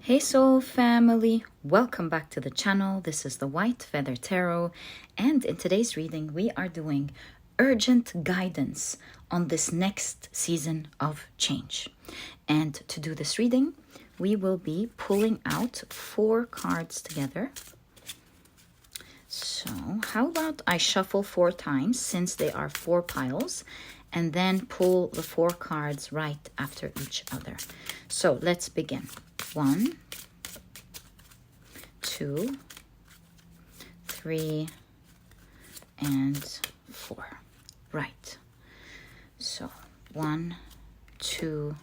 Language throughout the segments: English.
Hey Soul Family, welcome back to the channel. This is the White Feather Tarot, and in today's reading we are doing urgent guidance on this next season of change. And to do this reading, we will be pulling out 4 cards together. So how about I shuffle 4 times since they are 4 piles, and then pull the 4 cards right after each other. So let's begin. 1, 2, 3, and 4. Right. So 1, 2,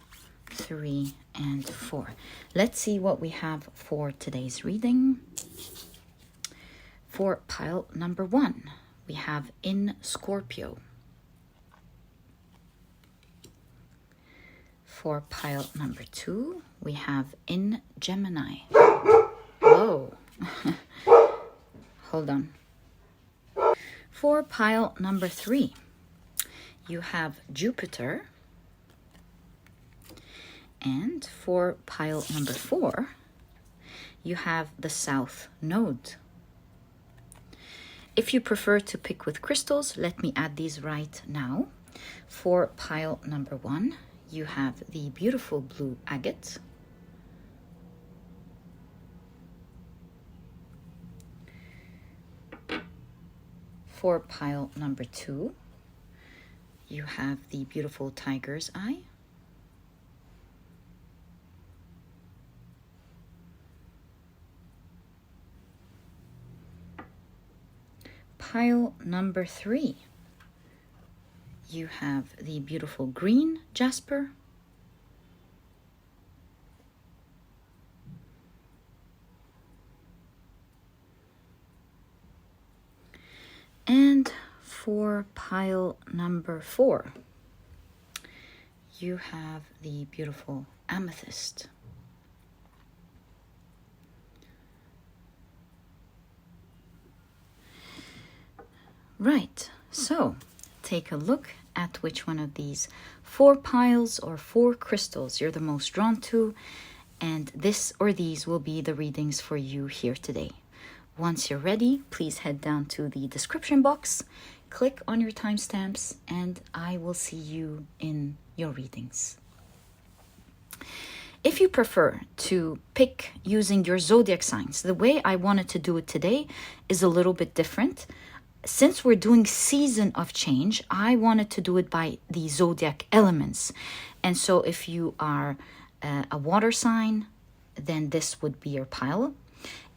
3, and 4. Let's see what we have for today's reading. For pile number 1, we have in Scorpio. For pile number 2, we have in Gemini. Whoa. Hold on. For pile number 3, you have Jupiter. And for pile number 4, you have the South Node. If you prefer to pick with crystals, let me add these right now. For pile number 1, you have the beautiful blue agate. For pile number 2, you have the beautiful tiger's eye. Pile number 3, you have the beautiful green Jasper. And for pile number 4, you have the beautiful Amethyst. Right, so take a look at which one of these 4 piles or 4 crystals you're the most drawn to, and this or these will be the readings for you here today. Once you're ready, please head down to the description box, click on your timestamps, and I will see you in your readings. If you prefer to pick using your zodiac signs, the way I wanted to do it today is a little bit different. Since we're doing season of change, I wanted to do it by the zodiac elements. And so if you are a water sign, then this would be your pile.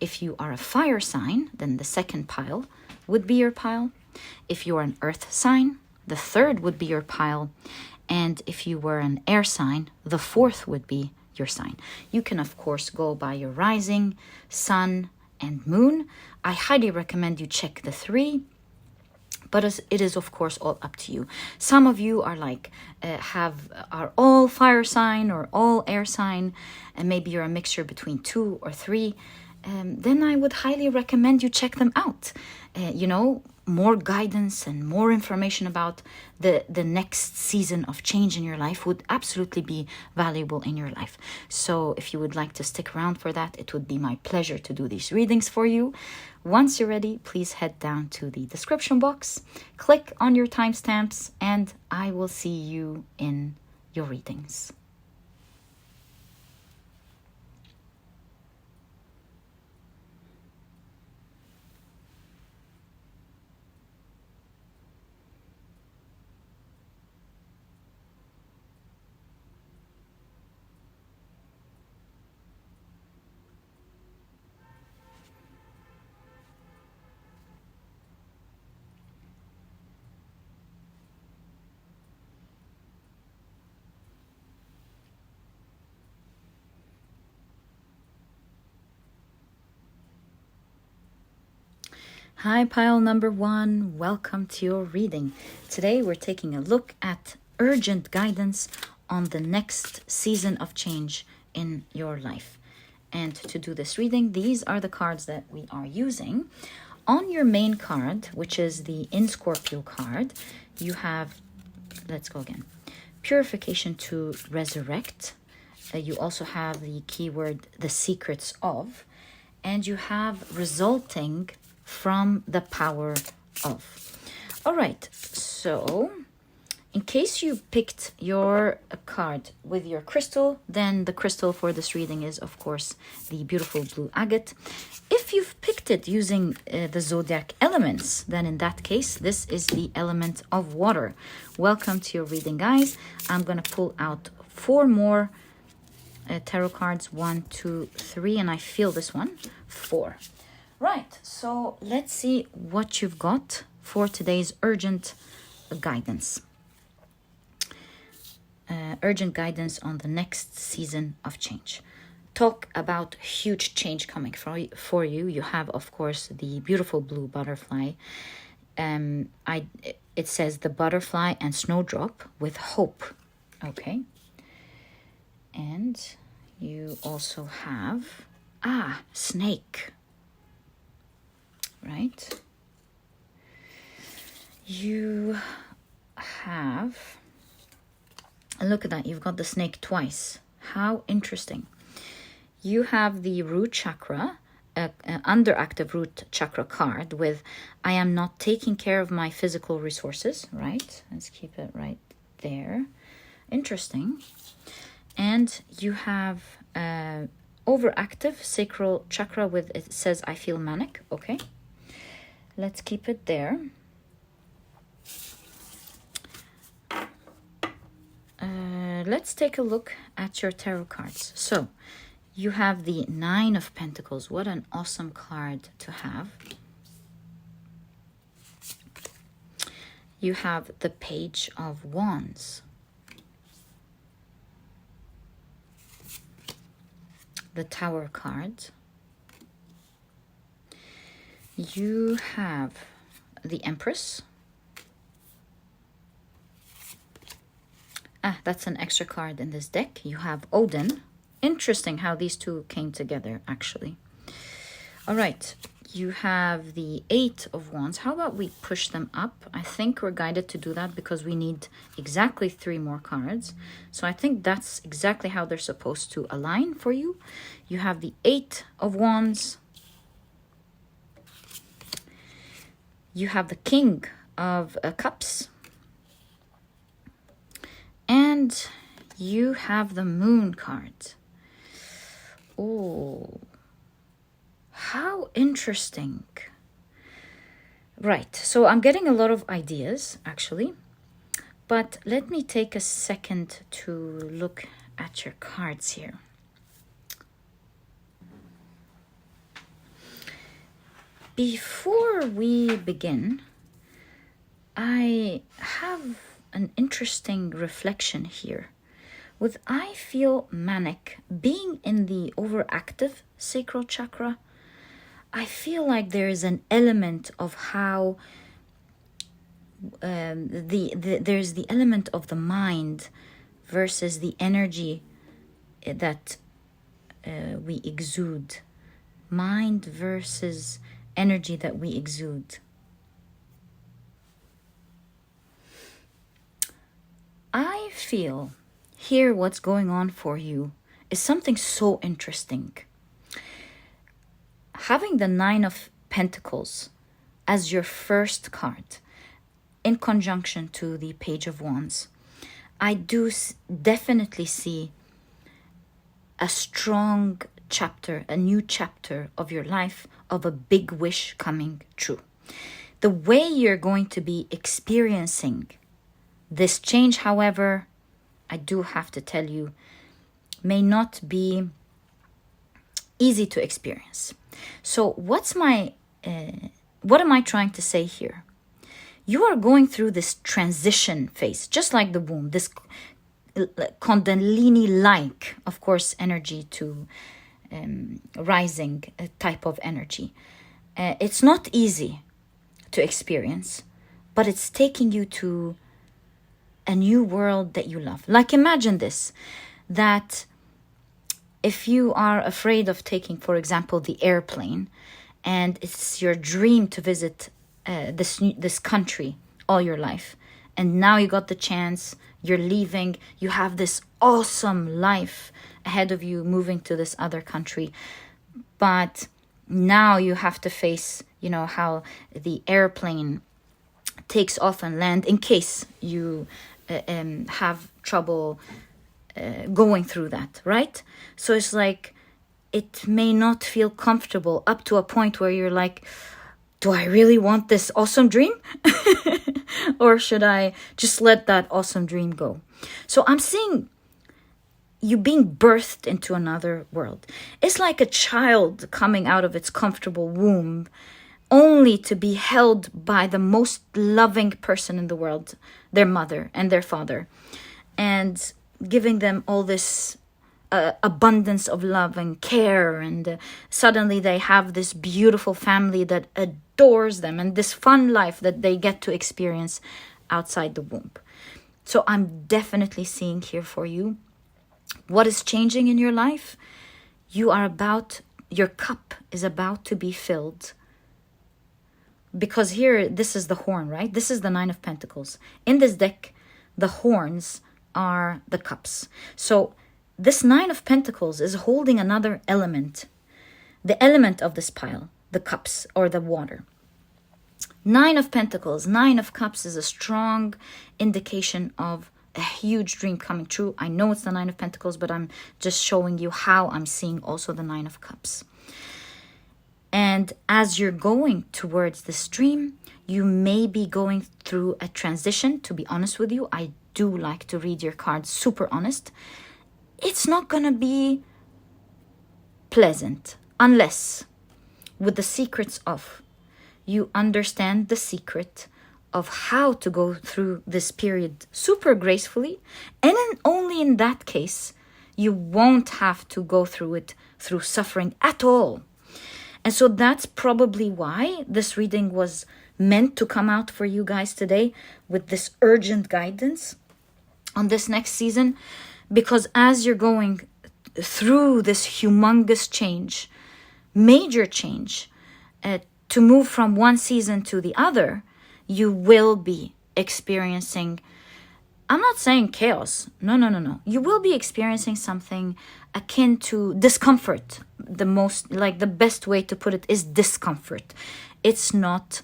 If you are a fire sign, then the second pile would be your pile. If you are an earth sign, the third would be your pile. And if you were an air sign, the fourth would be your sign. You can, of course, go by your rising, sun, and moon. I highly recommend you check the 3. But it is, of course, all up to you. Some of you are like, are all fire sign or all air sign, and maybe you're a mixture between 2 or 3. Then I would highly recommend you check them out. More guidance and more information about the next season of change in your life would absolutely be valuable in your life. So if you would like to stick around for that, it would be my pleasure to do these readings for you. Once you're ready, please head down to the description box, click on your timestamps, and I will see you in your readings. Hi, pile number 1. Welcome to your reading. Today we're taking a look at urgent guidance on the next season of change in your life. And to do this reading, these are the cards that we are using. On your main card, which is the in Scorpio card, you have, let's go again, Purification to Resurrect, You also have the keyword, the secrets of, and you have resulting from the power of. All right, so in case you picked your card with your crystal, then the crystal for this reading is, of course, the beautiful blue agate. If you've picked it using the zodiac elements, then in that case, this is the element of water. Welcome to your reading, guys. I'm going to pull out 4 more tarot cards. 1, 2, 3, and I feel this one. 4. Right, so let's see what you've got for today's urgent guidance. Urgent guidance on the next season of change. Talk about huge change coming for you. You have, of course, the beautiful blue butterfly. It says the butterfly and snowdrop with hope. Okay. And you also have snake. Right. You have, and look at that, you've got the snake twice. How interesting. You have the root chakra, underactive root chakra card with I am not taking care of my physical resources, right? Let's keep it right there. Interesting. And you have overactive sacral chakra with, it says I feel manic. Okay. Let's keep it there. Let's take a look at your tarot cards. So you have the 9 of Pentacles. What an awesome card to have. You have the Page of Wands. The Tower card. You have the Empress. That's an extra card in this deck. You have Odin. Interesting how these two came together, actually. All right. You have the 8 of Wands. How about we push them up? I think we're guided to do that because we need exactly 3 more cards. So I think that's exactly how they're supposed to align for you. You have the 8 of Wands. You have the King of Cups. And you have the Moon card. Oh, how interesting. Right, so I'm getting a lot of ideas, actually. But let me take a second to look at your cards here. Before we begin, I have an interesting reflection here. With I feel manic, being in the overactive sacral chakra, I feel like there is an element of how there's the element of the mind versus the energy that we exude. Mind versus energy that we exude. I feel here what's going on for you is something so interesting. Having the 9 of Pentacles as your first card in conjunction to the Page of Wands, I do definitely see a strong chapter, a new chapter of your life, of a big wish coming true. The way you're going to be experiencing this change, however, I do have to tell you, may not be easy to experience. So what am I trying to say here? You are going through this transition phase, just like the womb, this Kundalini-like, of course, energy to rising type of energy. It's not easy to experience, but it's taking you to a new world that you love. Like imagine this, that if you are afraid of taking, for example, the airplane, and it's your dream to visit this country all your life, and now you got the chance, you're leaving, you have this awesome life ahead of you moving to this other country. But now you have to face, how the airplane takes off and land in case you have trouble going through that, right? So it's like, it may not feel comfortable up to a point where you're like, do I really want this awesome dream? Or should I just let that awesome dream go? So I'm seeing you being birthed into another world. It's like a child coming out of its comfortable womb only to be held by the most loving person in the world, their mother and their father, and giving them all this abundance of love and care, and suddenly they have this beautiful family that adores them, and this fun life that they get to experience outside the womb. So I'm definitely seeing here for you what is changing in your life. Your cup is about to be filled. Because here, this is the horn, right? This is the 9 of Pentacles. In this deck, the horns are the cups. So this 9 of Pentacles is holding another element. The element of this pile, the cups or the water. 9 of Pentacles, 9 of Cups is a strong indication of a huge dream coming true. I know it's the 9 of Pentacles, but I'm just showing you how I'm seeing also the 9 of Cups. And as you're going towards this dream, you may be going through a transition. To be honest with you, I do like to read your cards super honest. It's not going to be pleasant unless with the secrets of you understand the secret of how to go through this period super gracefully. And then only in that case, you won't have to go through it through suffering at all. And so that's probably why this reading was meant to come out for you guys today with this urgent guidance on this next season. Because as you're going through this humongous change, major change, to move from one season to the other, you will be experiencing, I'm not saying chaos. No. You will be experiencing something akin to discomfort. The best way to put it is discomfort. It's not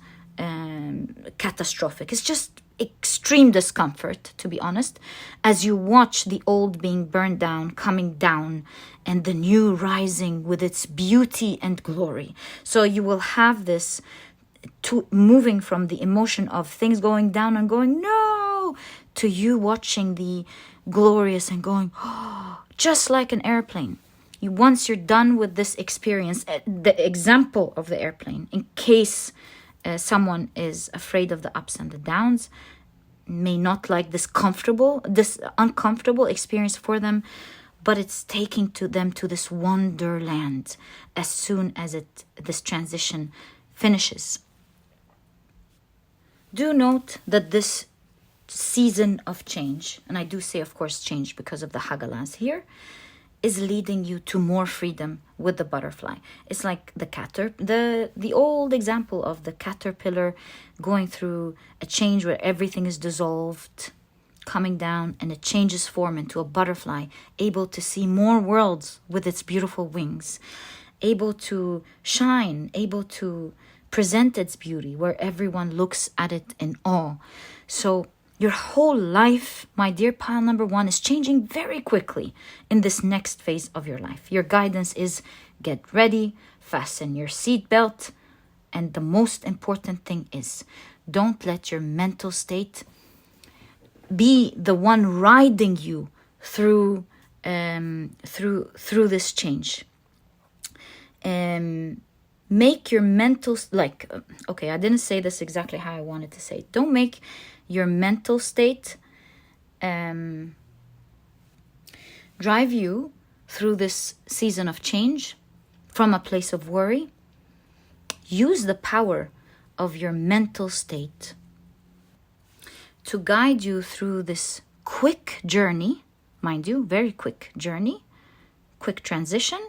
catastrophic. It's just extreme discomfort, to be honest, as you watch the old being burned down, coming down, and the new rising with its beauty and glory. So you will have this to moving from the emotion of things going down and going, no, to you watching the glorious and going, oh, just like an airplane. Once you're done with this experience, the example of the airplane, in case someone is afraid of the ups and the downs, may not like this uncomfortable experience for them, but it's taking them to this wonderland as soon as this transition finishes. Do note that this season of change, and I do say, of course, change because of the Hagalas here, is leading you to more freedom with the butterfly. It's like the old example of the caterpillar going through a change where everything is dissolved, coming down, and it changes form into a butterfly, able to see more worlds with its beautiful wings, able to shine, able to present its beauty where everyone looks at it in awe. So your whole life, my dear pile number 1, is changing very quickly in this next phase of your life. Your guidance is get ready, fasten your seatbelt, and the most important thing is don't let your mental state be the one riding you through this change. Make your mental I didn't say this exactly how I wanted to say it. Don't make your mental state drive you through this season of change from a place of worry. Use the power of your mental state to guide you through this quick journey, mind you, very quick journey, quick transition,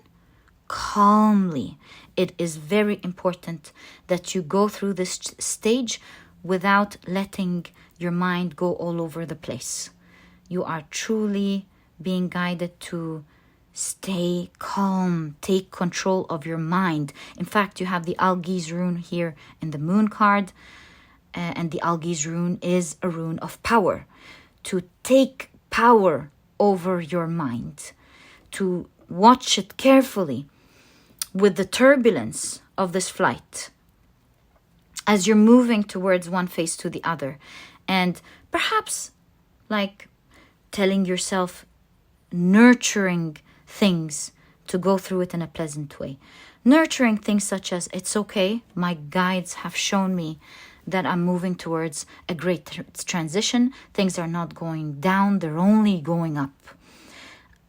calmly. It is very important that you go through this stage without letting your mind go all over the place. You are truly being guided to stay calm, take control of your mind. In fact, you have the Algae's rune here in the moon card, and the Algae's rune is a rune of power. To take power over your mind, to watch it carefully with the turbulence of this flight as you're moving towards one face to the other, and perhaps like telling yourself nurturing things to go through it in a pleasant way. Nurturing things such as, it's okay, my guides have shown me that I'm moving towards a great transition. Things are not going down, they're only going up.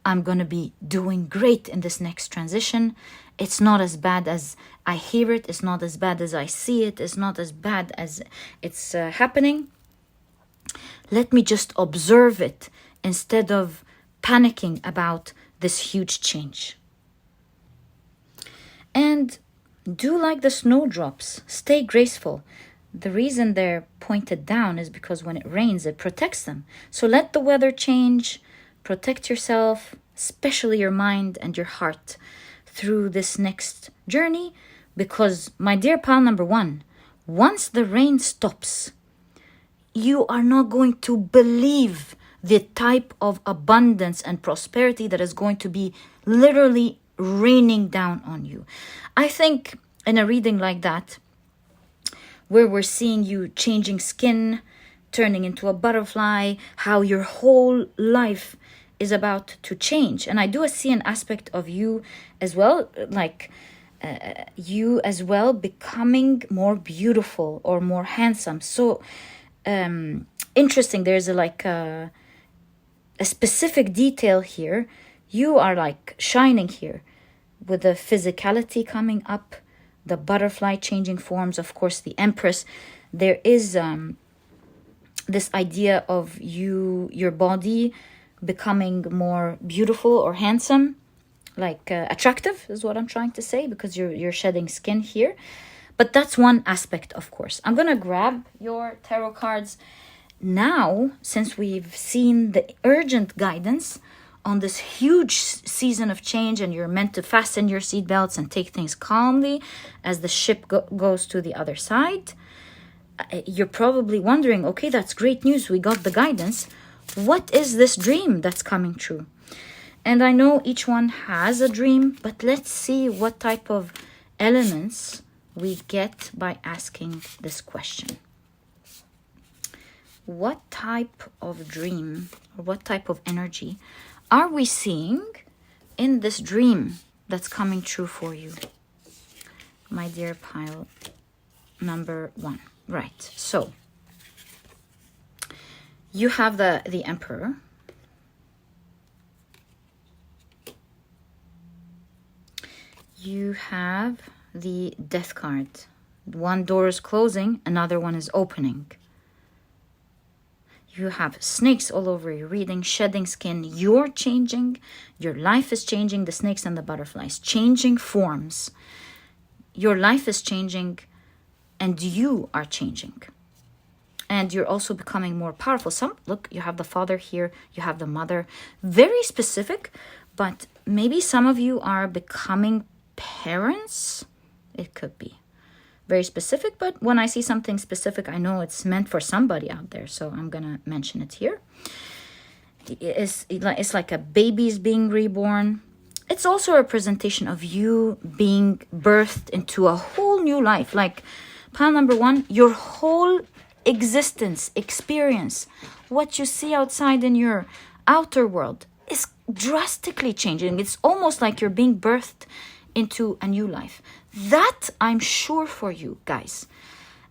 I'm going to be doing great in this next transition. It's not as bad as I hear it. It's not as bad as I see it. It's not as bad as it's happening. Let me just observe it instead of panicking about this huge change. And do like the snowdrops. Stay graceful. The reason they're pointed down is because when it rains, it protects them. So let the weather change. Protect yourself, especially your mind and your heart, through this next journey. Because, my dear pal number one, once the rain stops, you are not going to believe the type of abundance and prosperity that is going to be literally raining down on you. I think in a reading like that, where we're seeing you changing skin, turning into a butterfly, how your whole life is about to change. And I do see an aspect of you as well, like you as well becoming more beautiful or more handsome. So interesting. There's a specific detail here. You are like shining here with the physicality coming up, the butterfly changing forms, of course, the Empress. There is this idea of your body becoming more beautiful or handsome, like attractive is what I'm trying to say, because you're shedding skin here. But that's one aspect, of course. I'm going to grab your tarot cards now, since we've seen the urgent guidance on this huge season of change, and you're meant to fasten your seatbelts and take things calmly as the ship goes to the other side. You're probably wondering, okay, that's great news. We got the guidance. What is this dream that's coming true? And I know each one has a dream, but let's see what type of elements we get by asking this question. What type of dream or what type of energy are we seeing in this dream that's coming true for you, my dear pile number one? Right, so you have the Emperor. You have the Death card. One door is closing, another one is opening. You have snakes all over your reading, shedding skin. You're changing. Your life is changing. The snakes and the butterflies changing forms. Your life is changing and you are changing. And you're also becoming more powerful. Look, you have the father here. You have the mother. Very specific, but maybe some of you are becoming parents. It could be very specific, but when I see something specific, I know it's meant for somebody out there, so I'm gonna mention it here. It's like a baby's being reborn. It's also a representation of you being birthed into a whole new life. Like pile number one, your whole existence, experience, what you see outside in your outer world is drastically changing. It's almost like you're being birthed into a new life. That I'm sure for you guys.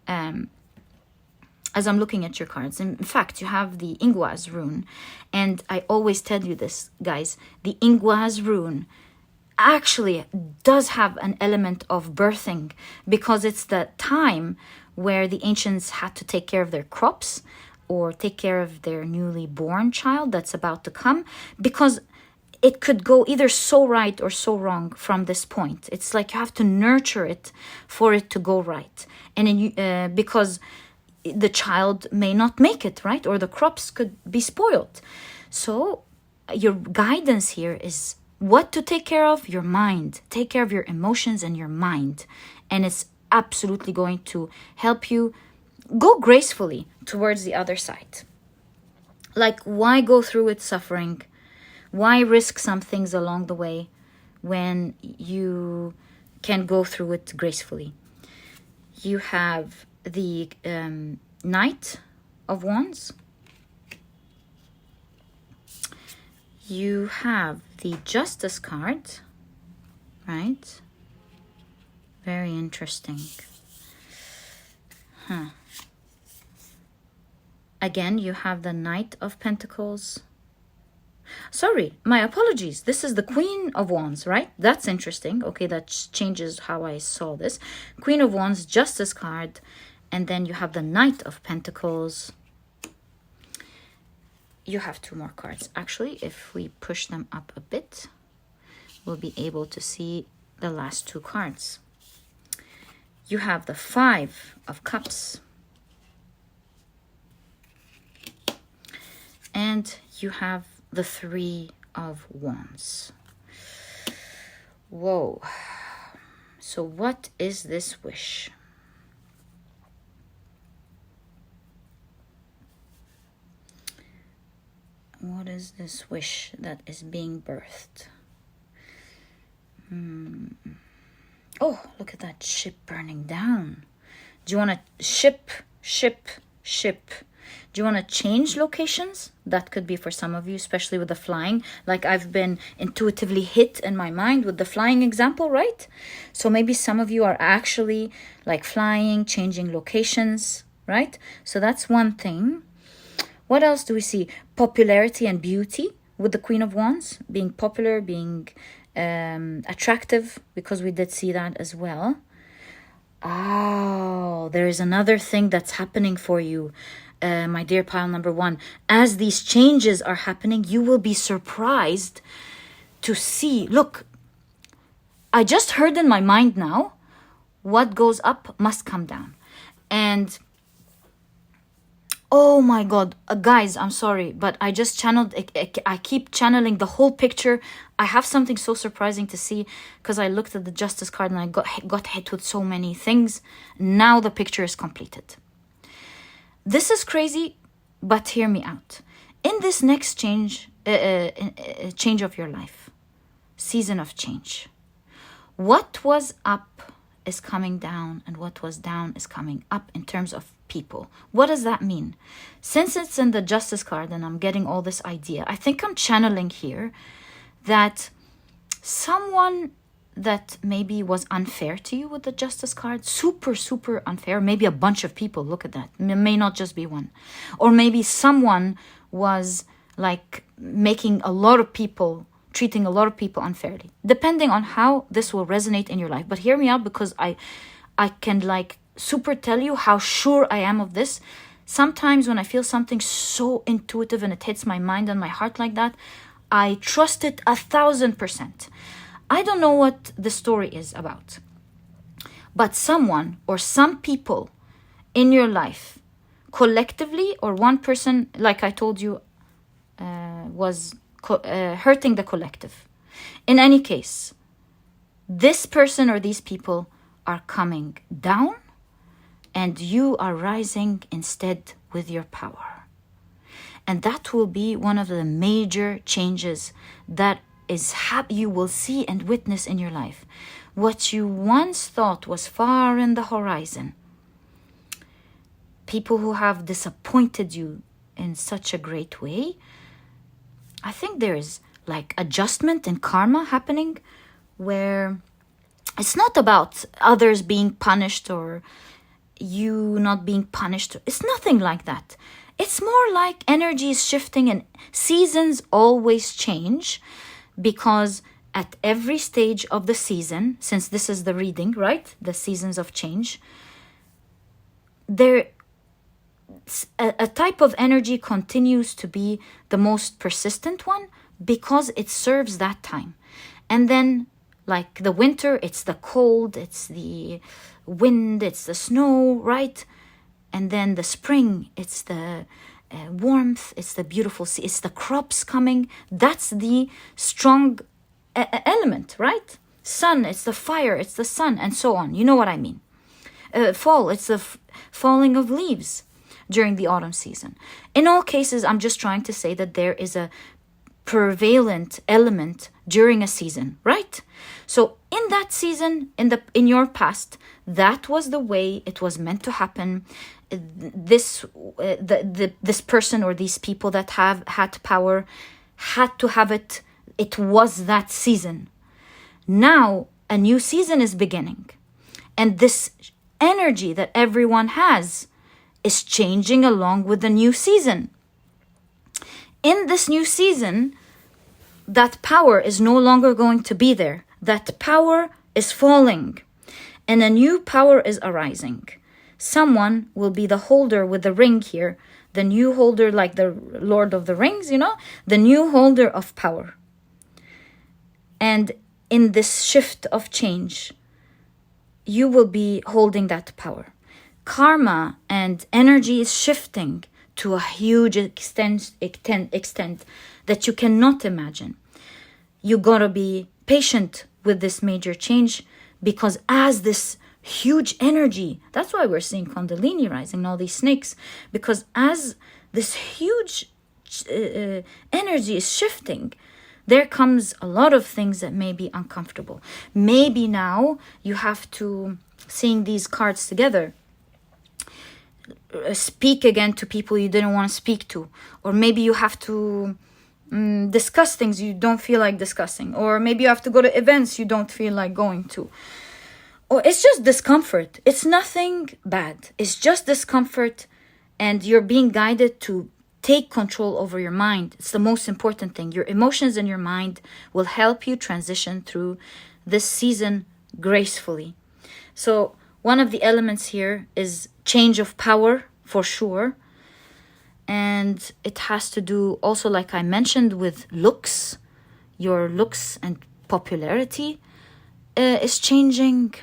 As I'm looking at your cards, in fact, you have the Ingwaz rune, and I always tell you this, guys, the Ingwaz rune actually does have an element of birthing, because it's the time where the ancients had to take care of their crops or take care of their newly born child that's about to come, because it could go either so right or so wrong from this point. It's like you have to nurture it for it to go right. And because the child may not make it, right? Or the crops could be spoiled. So your guidance here is what to take care of? Your mind. Take care of your emotions and your mind. And it's absolutely going to help you go gracefully towards the other side. Like, why go through with suffering? Why risk some things along the way when you can go through it gracefully? You have the Knight of Wands. You have the Justice card, right? Very interesting. Again, you have the Knight of Pentacles. Sorry, my apologies. This is the Queen of Wands, right? That's interesting. Okay, that changes how I saw this. Queen of Wands, Justice card, and then you have the Knight of Pentacles. You have 2 more cards. Actually, if we push them up a bit, we'll be able to see the last 2 cards. You have the 5 of Cups. And you have the 3 of Wands. Whoa. So what is this wish? What is this wish that is being birthed? Oh, look at that ship burning down. Do you want to ship? Do you want to change locations? That could be for some of you, especially with the flying. Like I've been intuitively hit in my mind with the flying example, right? So maybe some of you are actually like flying, changing locations, right? So that's one thing. What else do we see? Popularity and beauty with the Queen of Wands. Being popular, being attractive, because we did see that as well. Oh, there is another thing that's happening for you, my dear pile number 1. As these changes are happening, you will be surprised to see. Look, I just heard in my mind now, what goes up must come down. And oh my God, guys, I'm sorry, but I just channeled, I keep channeling the whole picture. I have something so surprising to see because I looked at the Justice card and I got hit with so many things. Now the picture is completed. This is crazy, but hear me out. In this next change of your life, season of change, what was up is coming down and what was down is coming up in terms of people. What does that mean? Since it's in the Justice card and I'm getting all this idea, I think I'm channeling here that someone that maybe was unfair to you with the Justice card, super unfair, maybe a bunch of people, look at that, may not just be one, or maybe someone was like making a lot of people, treating a lot of people unfairly, depending on how this will resonate in your life. But hear me out, because I can like super tell you how sure I am of this. Sometimes when I feel something so intuitive and it hits my mind and my heart like that, I trust it 1,000%. I don't know what the story is about, but someone or some people in your life, collectively, or one person, like I told you, was hurting the collective. In any case, this person or these people are coming down and you are rising instead with your power. And that will be one of the major changes that is you will see and witness in your life. What you once thought was far in the horizon, people who have disappointed you in such a great way, I think there is like adjustment and karma happening, where it's not about others being punished or you not being punished. It's nothing like that. It's more like energy is shifting, and seasons always change, because at every stage of the season, since this is the reading, right? The seasons of change, there a type of energy continues to be the most persistent one because it serves that time. And then like the winter, it's the cold, it's the wind, it's the snow, right? And then the spring, it's the warmth, it's the beautiful sea, it's the crops coming. That's the strong element, right? Sun, it's the fire, it's the sun, and so on. You know what I mean. Fall, it's the falling of leaves during the autumn season. In all cases, I'm just trying to say that there is a prevalent element during a season, right? So in that season, in your past, that was the way it was meant to happen. This person or these people that have had power had to have it. It was that season. Now a new season is beginning, and this energy that everyone has is changing along with the new season. In this new season, that power is no longer going to be there. That power is falling, and a new power is arising. Someone will be the holder with the ring here, the new holder, like the Lord of the Rings, you know, the new holder of power. And in this shift of change, you will be holding that power. Karma and energy is shifting to a huge extent that you cannot imagine. You gotta be patient with this major change, because as this huge energy, that's why we're seeing Kundalini rising and all these snakes, because as this huge energy is shifting, there comes a lot of things that may be uncomfortable. Maybe now you have to, seeing these cards together, speak again to people you didn't want to speak to, or maybe you have to discuss things you don't feel like discussing, or maybe you have to go to events you don't feel like going to, or it's just discomfort. It's nothing bad, it's just discomfort, and you're being guided to take control over your mind. It's the most important thing. Your emotions and your mind will help you transition through this season gracefully. So one of the elements here is change of power, for sure. And it has to do also, like I mentioned, with looks. Your looks and popularity is changing.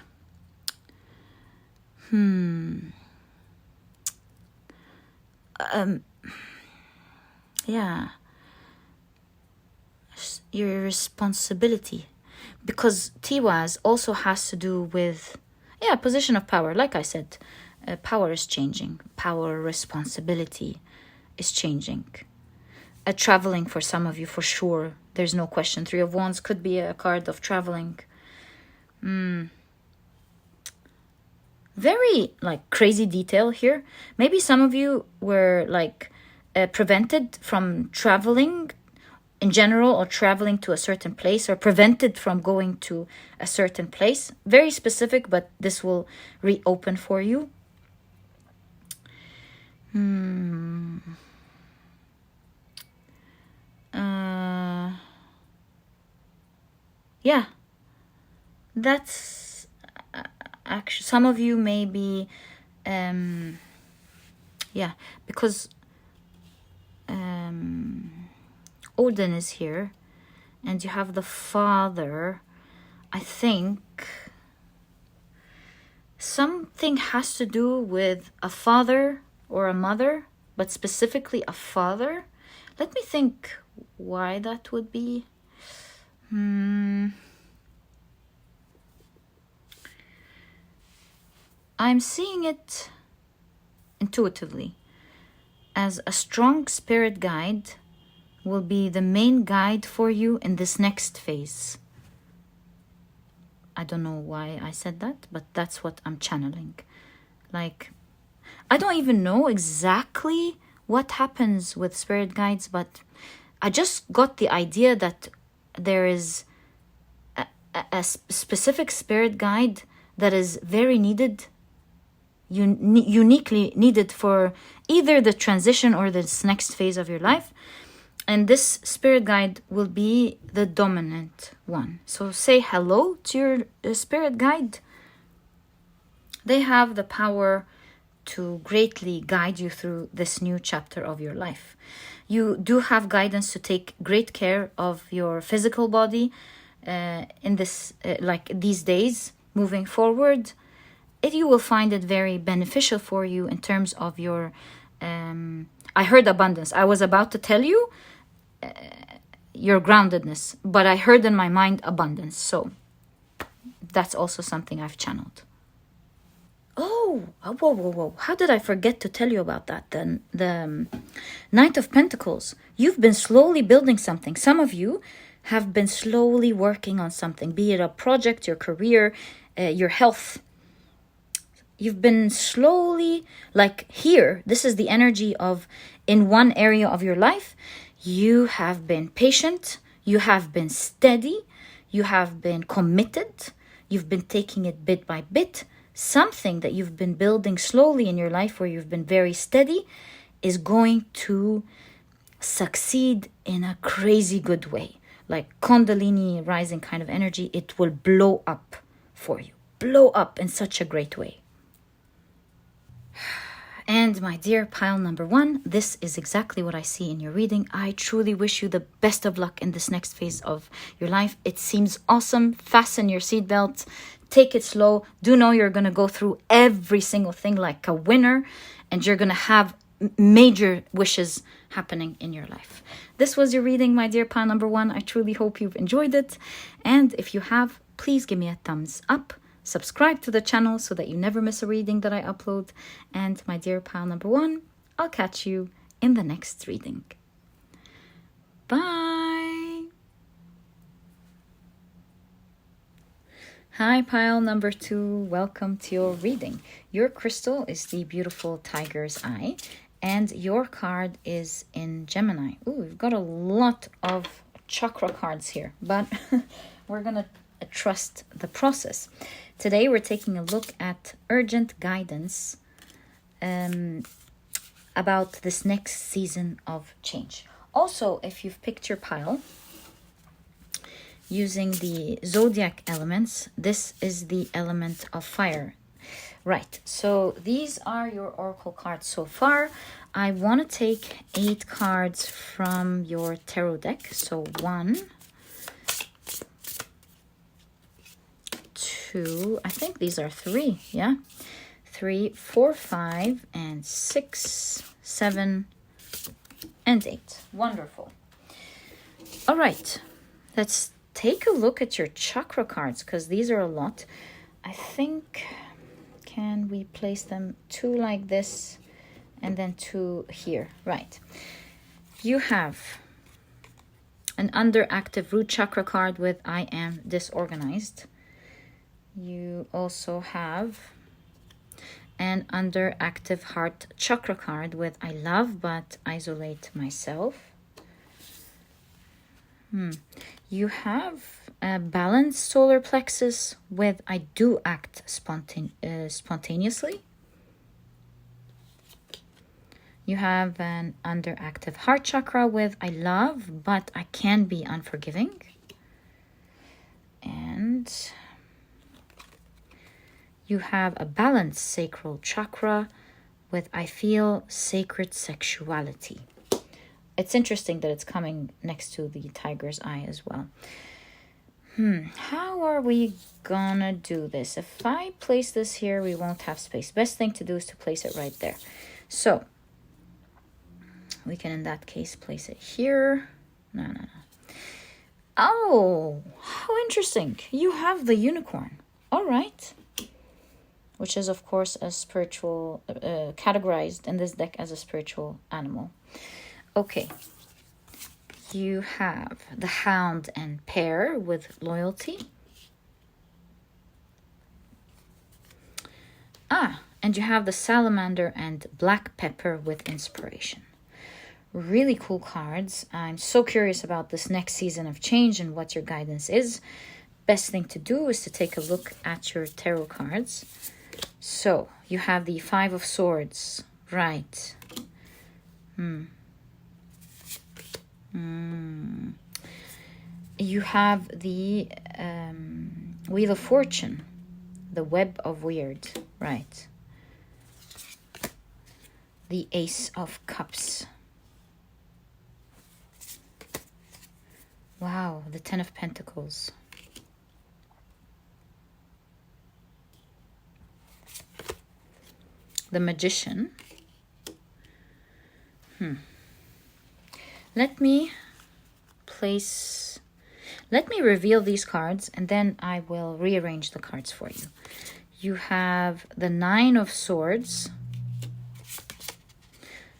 Yeah. Your responsibility. Because Tiwaz also has to do with, position of power. Like I said, power is changing. Power, responsibility is changing. Traveling for some of you, for sure. There's no question. 3 of Wands could be a card of traveling. Very, crazy detail here. Maybe some of you were, prevented from traveling in general, or traveling to a certain place, or prevented from going to a certain place. Very specific, but this will reopen for you. That's actually, some of you may be because Odin is here, and you have the father. I think something has to do with a father or a mother, but specifically a father. Let me think why that would be. I'm seeing it intuitively as a strong spirit guide will be the main guide for you in this next phase. I don't know why I said that, but that's what I'm channeling. I don't even know exactly what happens with spirit guides, but I just got the idea that there is a specific spirit guide that is very needed, uniquely needed for either the transition or this next phase of your life. And this spirit guide will be the dominant one. So say hello to your spirit guide. They have the power to greatly guide you through this new chapter of your life. You do have guidance to take great care of your physical body in this, these days, moving forward. you will find it very beneficial for you in terms of your, I heard abundance. I was about to tell you your groundedness, but I heard in my mind abundance. So that's also something I've channeled. Oh, whoa. How did I forget to tell you about that? Then the Knight of Pentacles. You've been slowly building something. Some of you have been slowly working on something, be it a project, your career, your health. You've been slowly, like here, this is the energy of in one area of your life. You have been patient. You have been steady. You have been committed. You've been taking it bit by bit. Something that you've been building slowly in your life where you've been very steady is going to succeed in a crazy good way. Like Kundalini rising kind of energy, it will blow up for you. Blow up in such a great way. And my dear pile number 1, this is exactly what I see in your reading. I truly wish you the best of luck in this next phase of your life. It seems awesome. Fasten your seatbelt. Take it slow. Do know you're going to go through every single thing like a winner. And you're going to have major wishes happening in your life. This was your reading, my dear pile number 1. I truly hope you've enjoyed it. And if you have, please give me a thumbs up. Subscribe to the channel so that you never miss a reading that I upload. And my dear pile number 1, I'll catch you in the next reading. Bye. Hi, pile number 2. Welcome to your reading. Your crystal is the beautiful Tiger's Eye. And your card is in Gemini. Ooh, we've got a lot of chakra cards here. But we're going to trust the process. Today we're taking a look at urgent guidance about this next season of change. Also, if you've picked your pile using the zodiac elements, this is the element of fire. Right, so these are your oracle cards so far. I want to take 8 cards from your tarot deck. So 1, 2, I think these are 3, yeah? 3, 4, 5, and 6, 7, and 8. Wonderful. All right, let's take a look at your chakra cards because these are a lot. I think, can we place them 2 like this and then 2 here? Right. You have an underactive root chakra card with I am disorganized. You also have an underactive heart chakra card with I love but isolate myself. You have a balanced solar plexus with I do act spontaneously. You have an underactive heart chakra with I love but I can be unforgiving. And you have a balanced sacral chakra with I feel sacred sexuality. It's interesting that it's coming next to the Tiger's Eye as well. How are we gonna do this? If I place this here, we won't have space. Best thing to do is to place it right there. So we can, in that case, place it here. No. Oh, how interesting. You have the unicorn. All right. Which is, of course, a spiritual, categorized in this deck as a spiritual animal. Okay. You have the hound and pear with loyalty. And you have the salamander and black pepper with inspiration. Really cool cards. I'm so curious about this next season of change and what your guidance is. Best thing to do is to take a look at your tarot cards. So, you have the 5 of Swords. Right. You have the Wheel of Fortune. The Web of Weird. Right. The Ace of Cups. Wow, the 10 of Pentacles. the Magician. Let me reveal these cards, and then I will rearrange the cards for you. You have the Nine of Swords,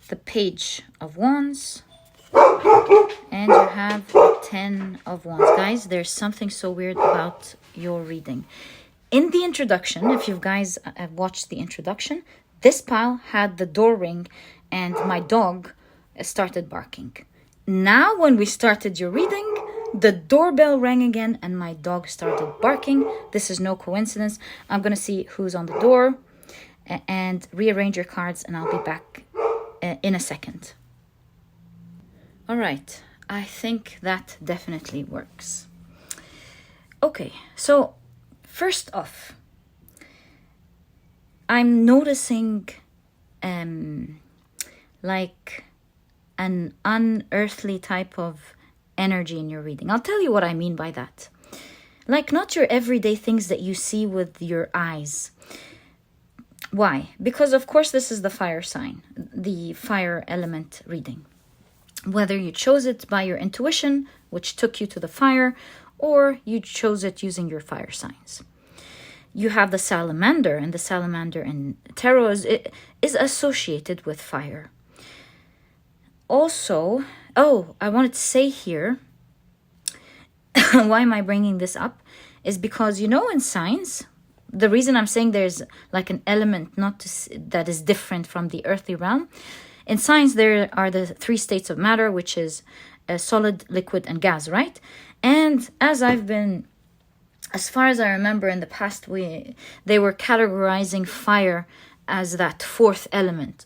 the Page of Wands, and you have the 10 of Wands. Guys, there's something so weird about your reading. In the introduction, if you guys have watched the introduction, this pile had the door ring and my dog started barking. Now, when we started your reading, the doorbell rang again and my dog started barking. This is no coincidence. I'm going to see who's on the door and rearrange your cards, and I'll be back in a second. All right, I think that definitely works. Okay, so first off, I'm noticing like an unearthly type of energy in your reading. I'll tell you what I mean by that. Like not your everyday things that you see with your eyes. Why? Because of course this is the fire sign, the fire element reading. Whether you chose it by your intuition, which took you to the fire, or you chose it using your fire signs. You have the salamander, and the salamander in tarot is associated with fire. Also, I wanted to say here, why am I bringing this up? Is because, in science, the reason I'm saying there's like an element that is different from the earthly realm. In science, there are the 3 states of matter, which is solid, liquid, and gas, right? And as far as I remember in the past, they were categorizing fire as that 4th element,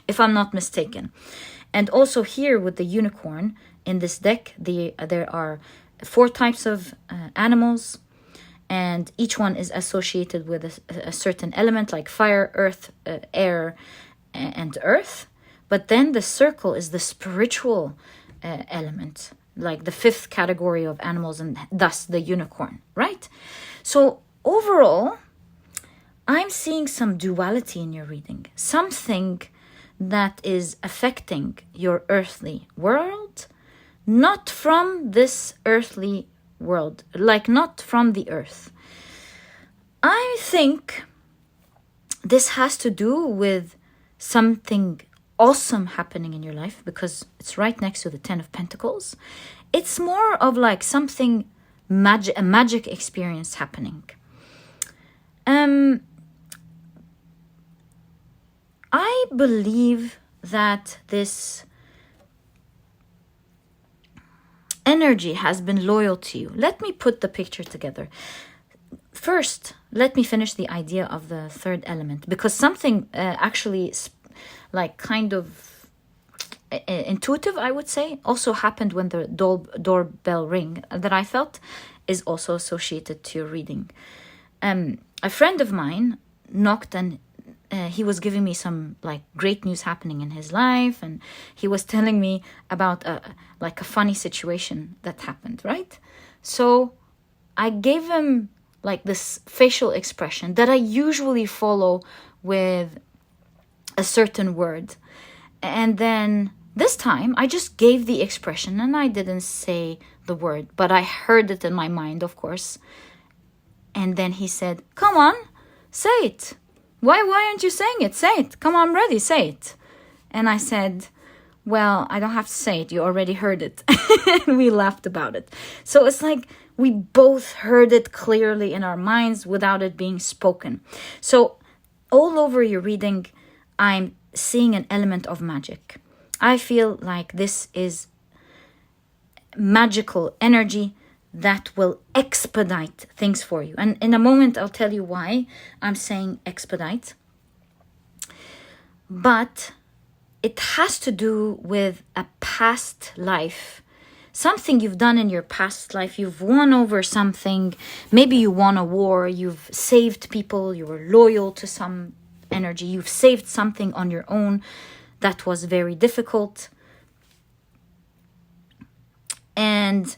if I'm not mistaken. And also here with the unicorn in this deck, there are 4 types of animals, and each one is associated with a certain element like fire, earth, air, and earth. But then the circle is the spiritual element, like the 5th category of animals, and thus the unicorn, right? So overall, I'm seeing some duality in your reading, something that is affecting your earthly world, not from this earthly world, like not from the earth. I think this has to do with something awesome happening in your life, because it's right next to the 10 of Pentacles. It's more of like something a magic experience happening. I believe that this energy has been loyal to you. Let me put the picture together. First, let me finish the idea of the 3rd element, because something actually like kind of intuitive, I would say, also happened when the doorbell ring that I felt is also associated to your reading. A friend of mine knocked, and he was giving me some like great news happening in his life, and he was telling me about a funny situation that happened, right? So I gave him like this facial expression that I usually follow with a certain word. And then this time I just gave the expression and I didn't say the word, but I heard it in my mind, of course. And then he said, "Come on, say it. Why aren't you saying it? Say it. Come on, I'm ready, say it." And I said, "Well, I don't have to say it. You already heard it." And we laughed about it. So it's like we both heard it clearly in our minds without it being spoken. So all over your reading, I'm seeing an element of magic. I feel like this is magical energy that will expedite things for you. And in a moment, I'll tell you why I'm saying expedite. But it has to do with a past life, something you've done in your past life. You've won over something. Maybe you won a war. You've saved people. You were loyal to some energy. You've saved something on your own that was very difficult. And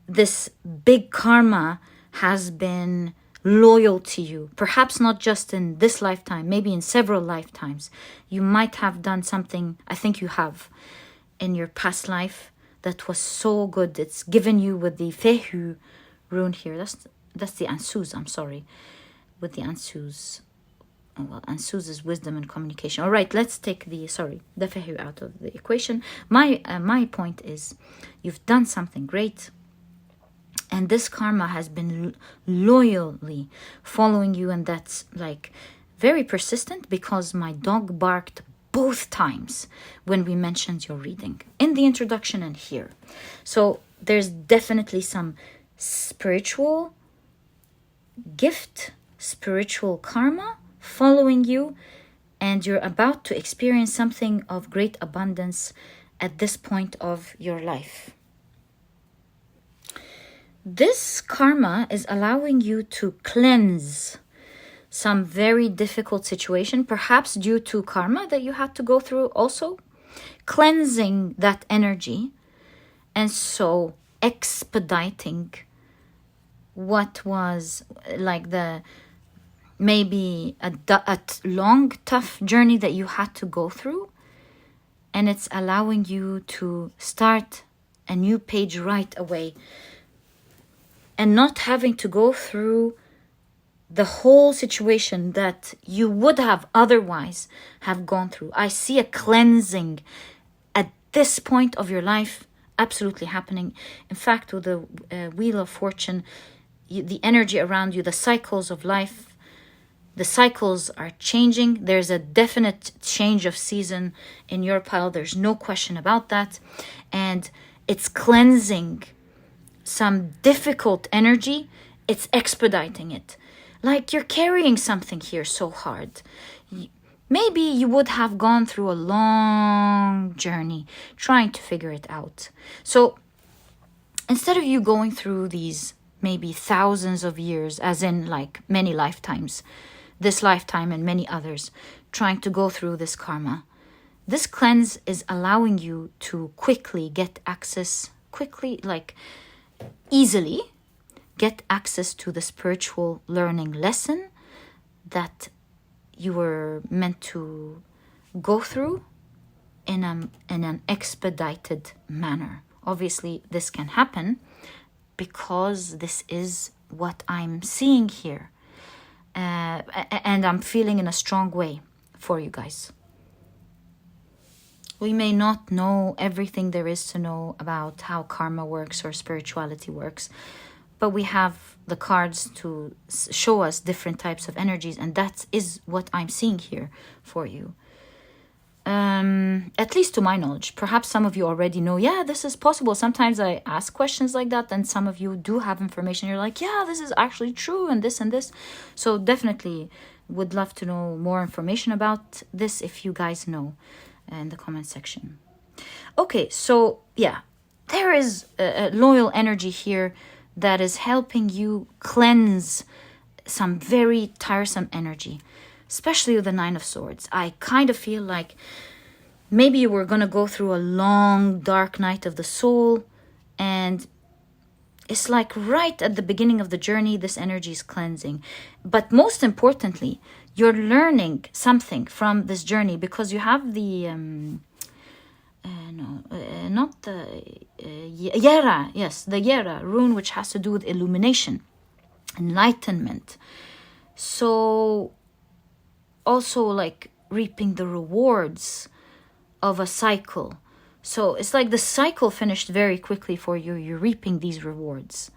this big karma has been loyal to you. Perhaps not just in this lifetime, maybe in several lifetimes. You might have done something, I think you have, in your past life that was so good. It's given you with the Fehu rune here. That's the Ansuz, I'm sorry. With the Ansuz. Oh, well, Ansuz is wisdom and communication. All right, let's take the Fehu out of the equation. My point is, you've done something great. And this karma has been loyally following you, and that's like very persistent, because my dog barked both times when we mentioned your reading, in the introduction and here. So there's definitely some spiritual gift, spiritual karma following you, and you're about to experience something of great abundance at this point of your life. This karma is allowing you to cleanse some very difficult situation, perhaps due to karma that you had to go through also, cleansing that energy, and so expediting what was like maybe a long, tough journey that you had to go through, and it's allowing you to start a new page right away, and not having to go through the whole situation that you would have otherwise have gone through. I see a cleansing at this point of your life absolutely happening. In fact, with the Wheel of Fortune, the energy around you, the cycles of life, the cycles are changing. There's a definite change of season in your pile. There's no question about that. And it's cleansing some difficult energy. It's expediting it. Like you're carrying something here so hard. Maybe you would have gone through a long journey trying to figure it out. So instead of you going through these maybe thousands of years, as in like many lifetimes, this lifetime and many others, trying to go through this karma, this cleanse is allowing you to quickly get access, easily get access to the spiritual learning lesson that you were meant to go through in an expedited manner. Obviously, this can happen because this is what I'm seeing here. And I'm feeling in a strong way for you guys. We may not know everything there is to know about how karma works or spirituality works, but we have the cards to show us different types of energies, and that is what I'm seeing here for you. At least to my knowledge. Perhaps some of you already know, yeah, this is possible. Sometimes I ask questions like that, and some of you do have information. You're like, yeah, this is actually true, and this and this. So definitely would love to know more information about this if you guys know in the comment section. Okay, so yeah, there is a loyal energy here that is helping you cleanse some very tiresome energy, especially with the Nine of Swords. I kind of feel like maybe you were going to go through a long, dark night of the soul, and it's like right at the beginning of the journey, this energy is cleansing. But most importantly, you're learning something from this journey, because you have the Yera, yes, the Yera rune, which has to do with illumination, enlightenment. So also like reaping the rewards of a cycle. So it's like the cycle finished very quickly for you. You're reaping these rewards.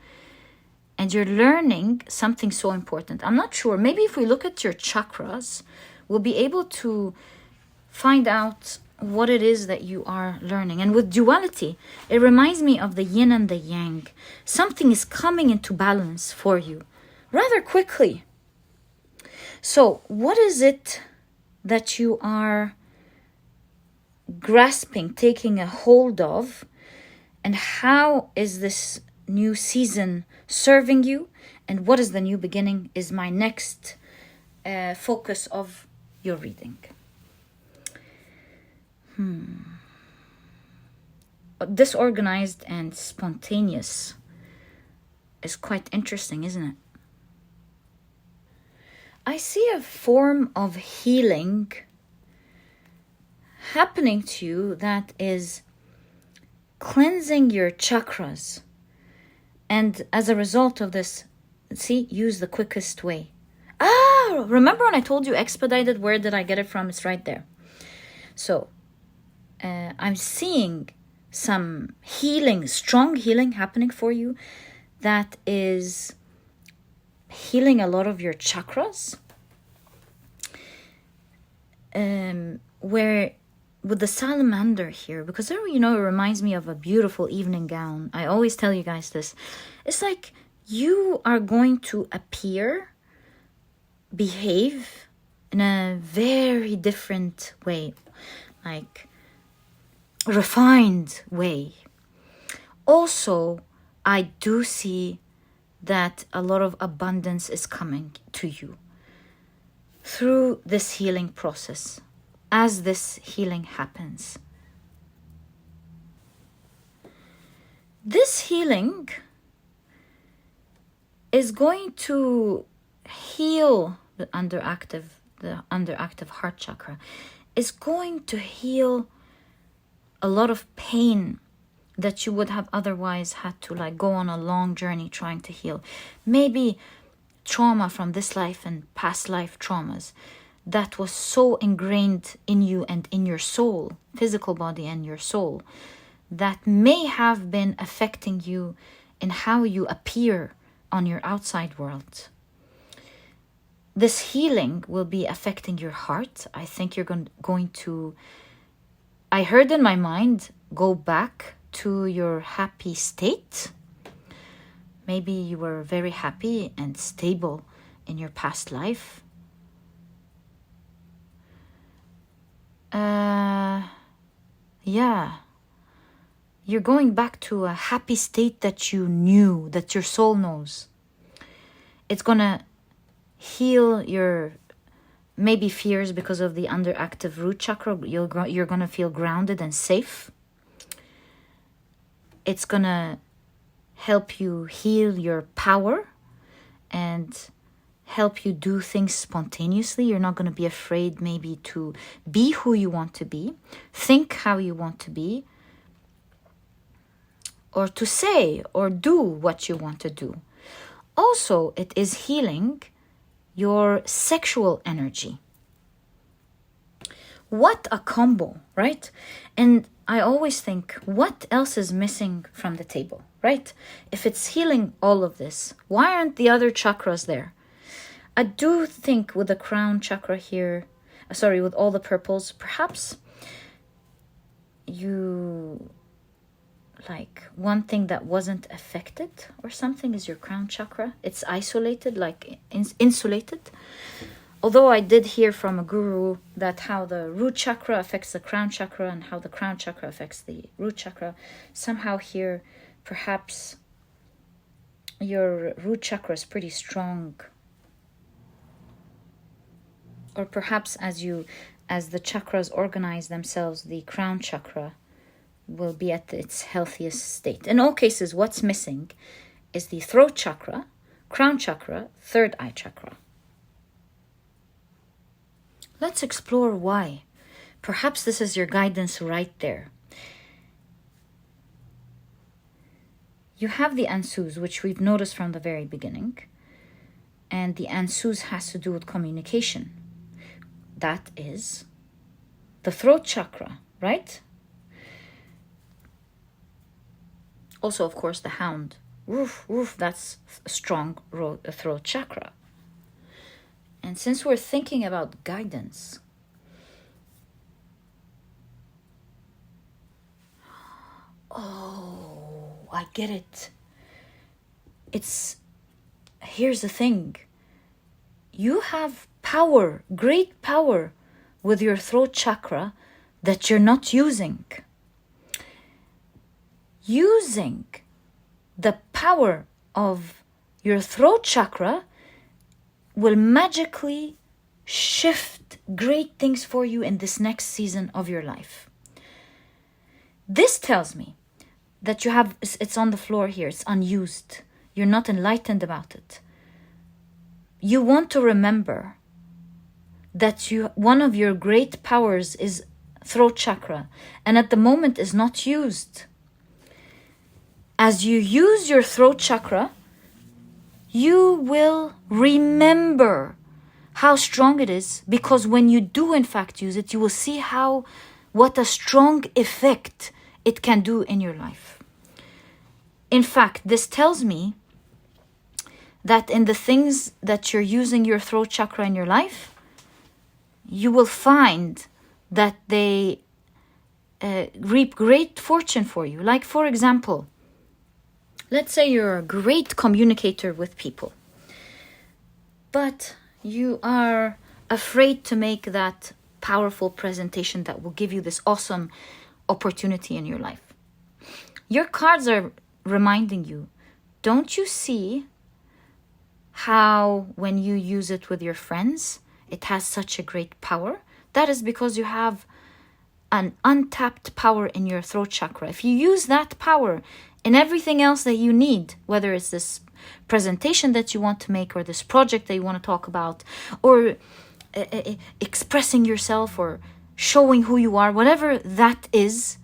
And you're learning something so important. I'm not sure. Maybe if we look at your chakras, we'll be able to find out what it is that you are learning. And with duality, it reminds me of the yin and the yang. Something is coming into balance for you rather quickly. So what is it that you are grasping, taking a hold of, and how is this new season serving you, and what is the new beginning is my next focus of your reading. Disorganized and spontaneous is quite interesting, isn't it? I see a form of healing happening to you that is cleansing your chakras. And as a result of this, see, use the quickest way. Remember when I told you expedited? Where did I get it from? It's right there. So I'm seeing some healing, strong healing happening for you that is healing a lot of your chakras. Where with the salamander here, because it reminds me of a beautiful evening gown. I always tell you guys this. It's like you are going to behave in a very different way, like refined way. Also, I do see that a lot of abundance is coming to you through this healing process as this healing happens. This healing is going to heal the underactive heart chakra. Is going to heal a lot of pain that you would have otherwise had to go on a long journey trying to heal. Maybe trauma from this life and past life traumas that was so ingrained in you and in your soul, physical body and your soul, that may have been affecting you in how you appear on your outside world. This healing will be affecting your heart. I think you're going to, I heard in my mind, go back to your happy state. Maybe you were very happy and stable in your past life. You're going back to a happy state that you knew, that your soul knows. It's gonna heal your maybe fears because of the underactive root chakra. You're gonna feel grounded and safe. It's gonna help you heal your power and help you do things spontaneously. You're not going to be afraid maybe to be who you want to be, think how you want to be, or to say or do what you want to do. Also, it is healing your sexual energy. What a combo, right? And I always think, what else is missing from the table, right? If it's healing all of this, why aren't the other chakras there? I do think with the crown chakra here, with all the purples, perhaps you, one thing that wasn't affected or something is your crown chakra. It's isolated, insulated. Although I did hear from a guru that how the root chakra affects the crown chakra and how the crown chakra affects the root chakra. Somehow here, perhaps your root chakra is pretty strong. Or perhaps as the chakras organize themselves, the crown chakra will be at its healthiest state. In all cases, what's missing is the throat chakra, crown chakra, third eye chakra. Let's explore why. Perhaps this is your guidance right there. You have the ansus, which we've noticed from the very beginning. And the ansus has to do with communication. That is the throat chakra, right? Also, of course, the hound. Woof, woof, that's a strong throat chakra. And since we're thinking about guidance, I get it. Here's the thing. You have power, great power with your throat chakra that you're not using. Using the power of your throat chakra will magically shift great things for you in this next season of your life. This tells me that it's on the floor here, it's unused. You're not enlightened about it. You want to remember that one of your great powers is throat chakra, and at the moment is not used. As you use your throat chakra, you will remember how strong it is, because when you do in fact use it, you will see what a strong effect it can do in your life. In fact, this tells me that in the things that you're using your throat chakra in your life, you will find that they reap great fortune for you. Like, for example, let's say you're a great communicator with people, but you are afraid to make that powerful presentation that will give you this awesome opportunity in your life. Your cards are reminding you, don't you see how when you use it with your friends, it has such a great power? That is because you have an untapped power in your throat chakra. If you use that power in everything else that you need, whether it's this presentation that you want to make, or this project that you want to talk about, or expressing yourself, or showing who you are, whatever that is,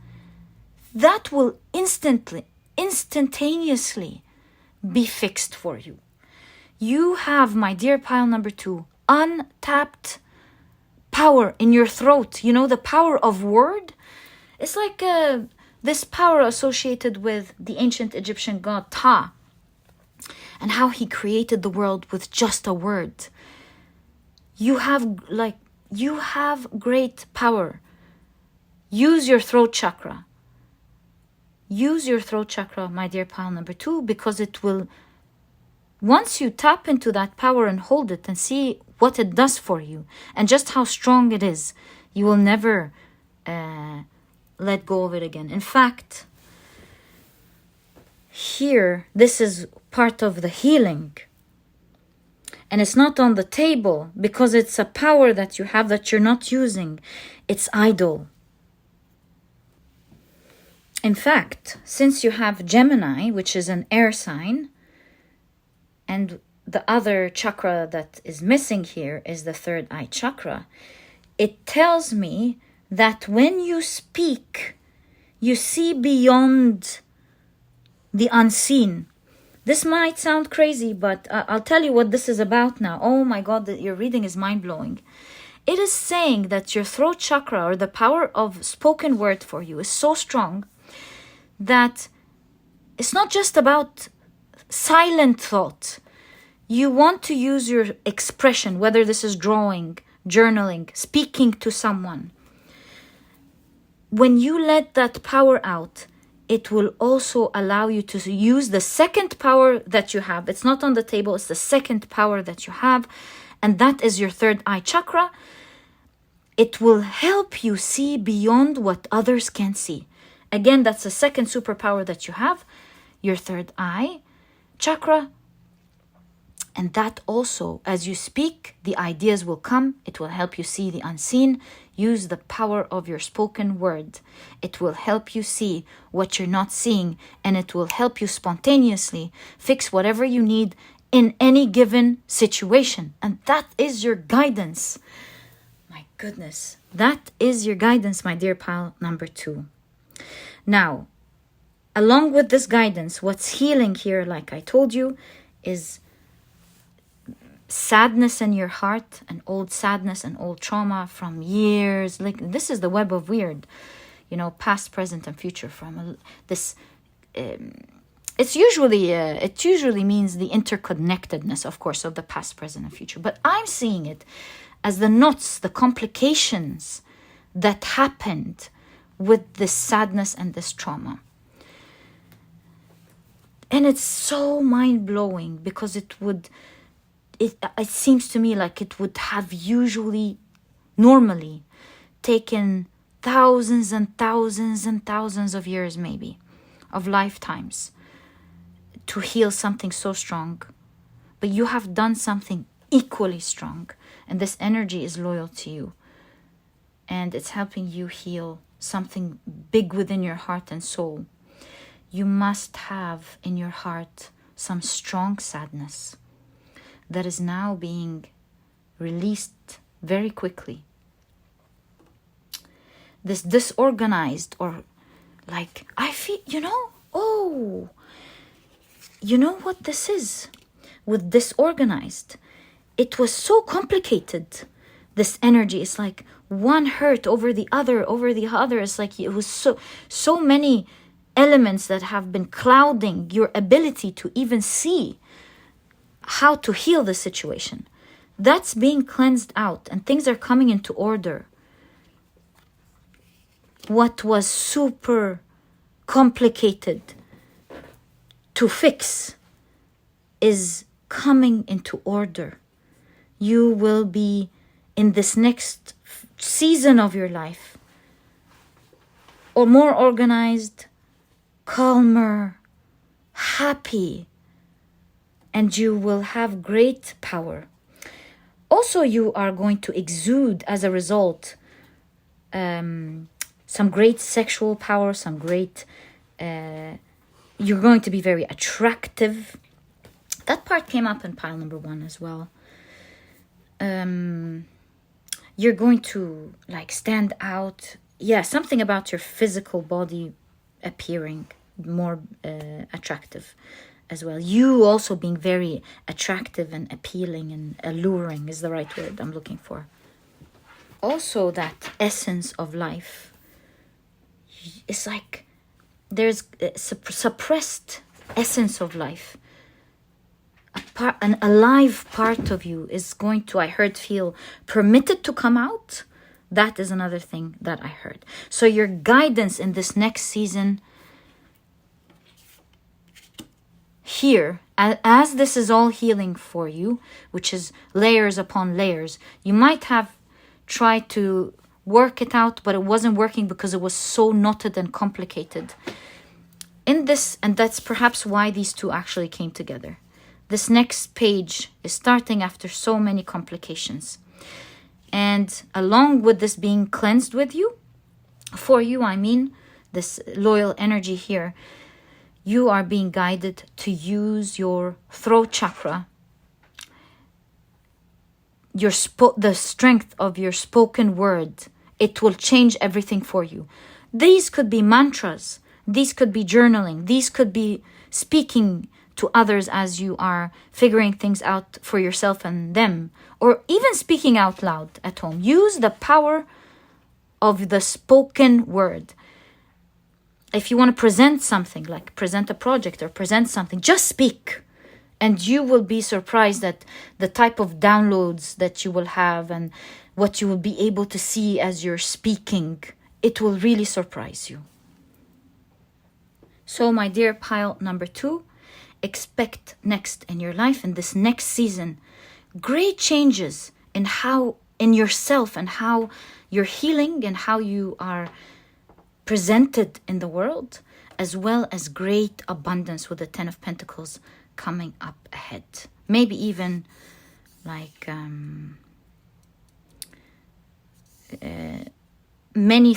that will instantaneously be fixed for you. You have, my dear pile number 2, untapped power in your throat. You know, the power of word. It's like this power associated with the ancient Egyptian god Ta, and how he created the world with just a word. You have great power. Use your throat chakra. Use your throat chakra, my dear pile number 2, because it will, once you tap into that power and hold it and see what it does for you and just how strong it is, you will never let go of it again. In fact, here, this is part of the healing. And it's not on the table because it's a power that you have that you're not using. It's idle. In fact, since you have Gemini, which is an air sign, and the other chakra that is missing here is the third eye chakra, it tells me that when you speak, you see beyond the unseen. This might sound crazy, but I'll tell you what this is about now. Oh my God, your reading is mind-blowing. It is saying that your throat chakra, or the power of spoken word for you, is so strong that it's not just about silent thought. You want to use your expression, whether this is drawing, journaling, speaking to someone. When you let that power out, it will also allow you to use the second power that you have. It's not on the table, it's the second power that you have, and that is your third eye chakra. It will help you see beyond what others can see. Again, that's the second superpower that you have, your third eye chakra. And that also, as you speak, the ideas will come. It will help you see the unseen. Use the power of your spoken word. It will help you see what you're not seeing, and it will help you spontaneously fix whatever you need in any given situation. And that is your guidance. My goodness. That is your guidance, my dear pile number 2. Now, along with this guidance, what's healing here, like I told you, is sadness in your heart, an old sadness and old trauma from years. Like, this is the web of weird, past, present, and future. From this, it usually means the interconnectedness, of course, of the past, present, and future. But I'm seeing it as the knots, the complications that happened with this sadness and this trauma. And it's so mind-blowing because it seems to me like it would have normally taken thousands and thousands and thousands of years, maybe, of lifetimes, to heal something so strong. But you have done something equally strong, and this energy is loyal to you. And it's helping you heal something big within your heart and soul. You must have in your heart some strong sadness that is now being released very quickly. This disorganized, or like, I feel, oh, you know what this is with disorganized? It was so complicated. This energy is like one hurt over the other. It's like it was so many elements that have been clouding your ability to even see how to heal the situation. That's being cleansed out, and things are coming into order. What was super complicated to fix is coming into order. You will be, in this next season of your life, or more organized, calmer, happy, and you will have great power. Also, you are going to exude, as a result, some great sexual power, some great, you're going to be very attractive. That part came up in pile number 1 as well. You're going to like stand out. Yeah, something about your physical body appearing more attractive as well. You also being very attractive and appealing and alluring is the right word I'm looking for. Also, that essence of life. It's like there's a suppressed essence of life. An alive part of you is going to, I heard, feel permitted to come out. That is another thing that I heard. So your guidance in this next season here, as this is all healing for you, which is layers upon layers, you might have tried to work it out, but it wasn't working because it was so knotted and complicated. In this, and that's perhaps why these two actually came together. This next page is starting after so many complications. And along with this being cleansed with you, for you, I mean, this loyal energy here, you are being guided to use your throat chakra, the strength of your spoken word. It will change everything for you. These could be mantras. These could be journaling. These could be speaking to others as you are figuring things out for yourself and them, or even speaking out loud at home. Use the power of the spoken word. If you want to present something, like present a project or present something, just speak. And you will be surprised at the type of downloads that you will have and what you will be able to see as you're speaking. It will really surprise you. So, my dear pile number 2, expect next in your life, in this next season, great changes in yourself and how you're healing and how you are presented in the world, as well as great abundance with the 10 of Pentacles coming up ahead. Maybe even like many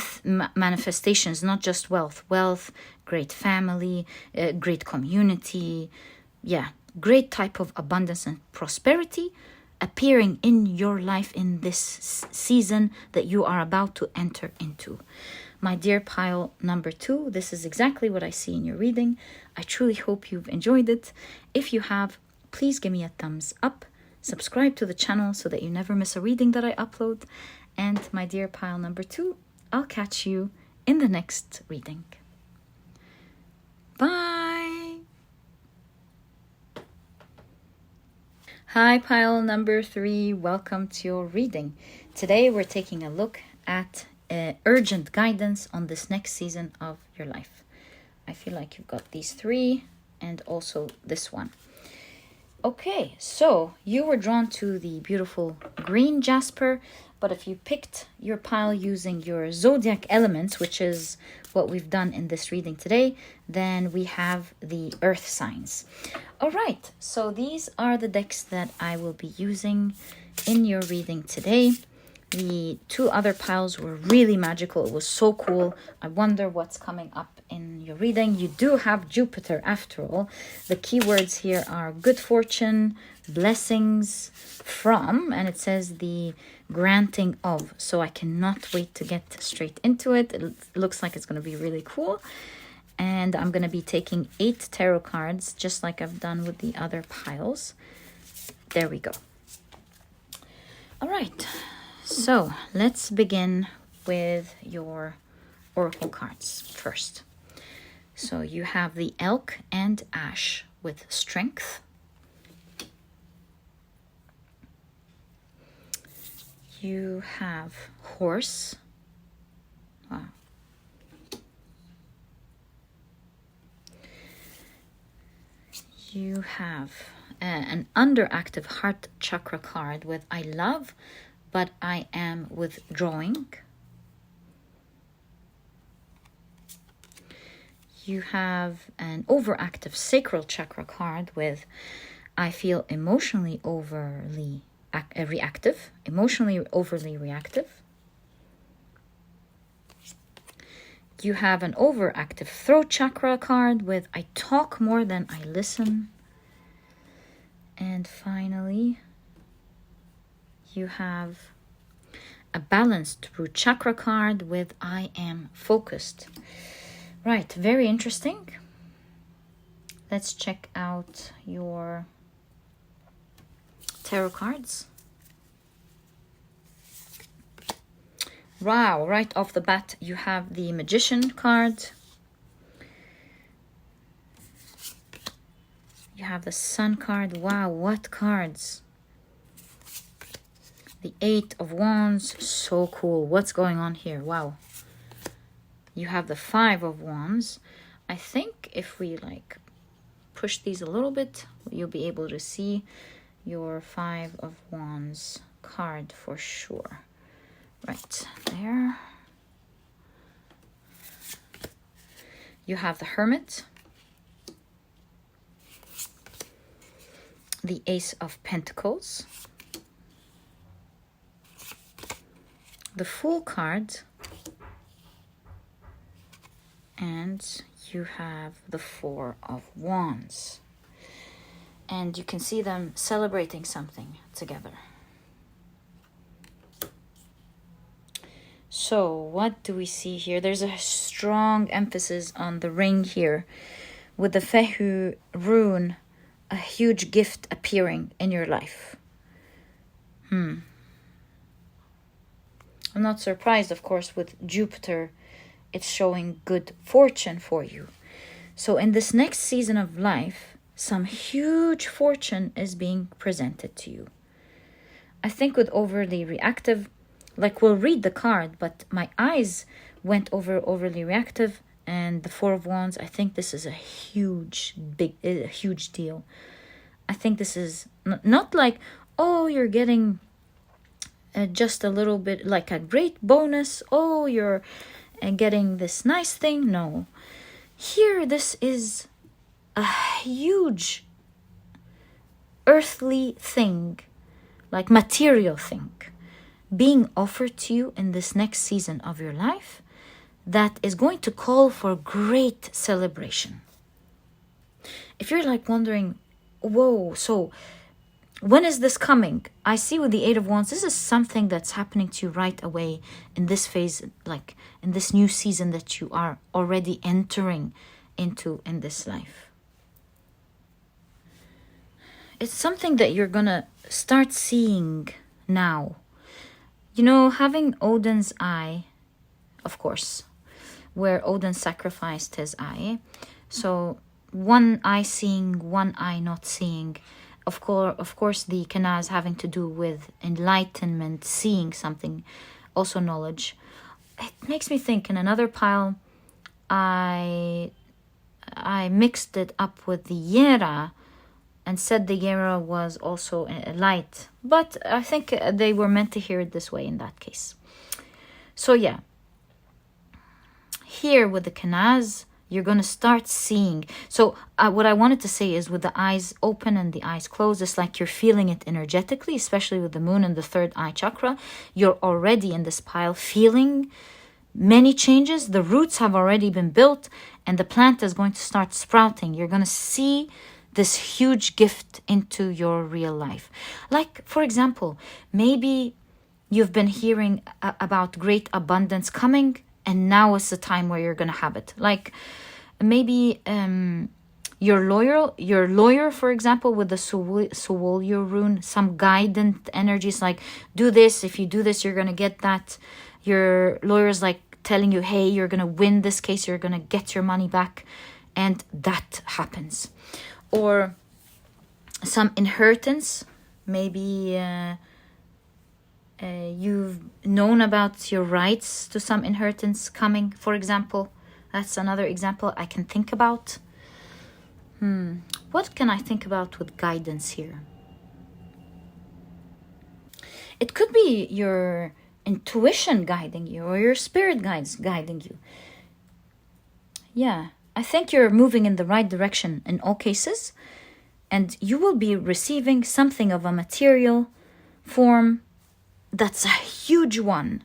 manifestations, not just wealth, great family, great community, great type of abundance and prosperity appearing in your life in this season that you are about to enter into. My dear pile number 2, this is exactly what I see in your reading. I truly hope you've enjoyed it. If you have, please give me a thumbs up, subscribe to the channel so that you never miss a reading that I upload. And my dear pile number 2, I'll catch you in the next reading. Bye! Hi, pile number 3. Welcome to your reading. Today we're taking a look at urgent guidance on this next season of your life. I feel like you've got these 3 and also this one. Okay, so you were drawn to the beautiful green Jasper, but if you picked your pile using your zodiac elements, which is what we've done in this reading today, then we have the earth signs. All right, so these are the decks that I will be using in your reading today. The 2 other piles were really magical. It was so cool. I wonder what's coming up in your reading. You do have Jupiter after all. The keywords here are good fortune, blessings from, and it says the granting of. So I cannot wait to get straight into it. It looks like it's going to be really cool. And I'm going to be taking 8 tarot cards, just like I've done with the other piles. There we go. All right. So let's begin with your oracle cards first. So you have the elk and ash with strength. You have horse. Wow. You have an underactive heart chakra card with I love, but I am withdrawing. You have an overactive sacral chakra card with I feel emotionally overly reactive, emotionally overly reactive. You have an overactive throat chakra card with I talk more than I listen. And finally, you have a balanced root chakra card with I am focused. Right, very interesting. Let's check out your tarot cards. Wow, right off the bat, you have the Magician card. You have the Sun card. Wow, what cards? The 8 of Wands, so cool. What's going on here? Wow. You have the 5 of Wands. I think if we like push these a little bit, you'll be able to see your 5 of Wands card for sure. Right there. You have the Hermit, the Ace of Pentacles, the Fool card, and you have the 4 of Wands. And you can see them celebrating something together. So what do we see here? There's a strong emphasis on the ring here with the Fehu rune, a huge gift appearing in your life. I'm not surprised, of course, with Jupiter, it's showing good fortune for you. So in this next season of life, some huge fortune is being presented to you. I think with overly reactive, like we'll read the card, but my eyes went over overly reactive and the 4 of Wands. I think this is a huge deal. I think this is not like, oh, you're getting just a little bit like a great bonus. Oh, you're getting this nice thing. No. Here, this is a huge earthly thing, like material thing, being offered to you in this next season of your life that is going to call for great celebration. If you're like wondering, whoa, so when is this coming? I see with the 8 of Wands, this is something that's happening to you right away in this phase, like in this new season that you are already entering into in this life. It's something that you're gonna start seeing now. You know, having Odin's eye, of course, where Odin sacrificed his eye. So one eye seeing, one eye not seeing. Of course, the Krans having to do with enlightenment, seeing something, also knowledge. It makes me think in another pile, I mixed it up with the Yera and said the Yera was also a light. But I think they were meant to hear it this way in that case. So yeah, here with the Krans, you're going to start seeing. So what I wanted to say is with the eyes open and the eyes closed, it's like you're feeling it energetically, especially with the moon and the 3rd eye chakra. You're already in this pile feeling many changes. The roots have already been built and the plant is going to start sprouting. You're going to see this huge gift into your real life. Like, for example, maybe you've been hearing about great abundance coming, and now is the time where you're going to have it. Like maybe your lawyer, for example, with the Sowolio rune, some guidant energies like, do this, if you do this, you're going to get that. Your lawyer's like telling you, hey, you're going to win this case, you're going to get your money back. And that happens. Or some inheritance. Maybe you've known about your rights to some inheritance coming, for example. That's another example I can think about. What can I think about with guidance here? It could be your intuition guiding you, or your spirit guides guiding you. Yeah, I think you're moving in the right direction in all cases, and you will be receiving something of a material form that's a huge one,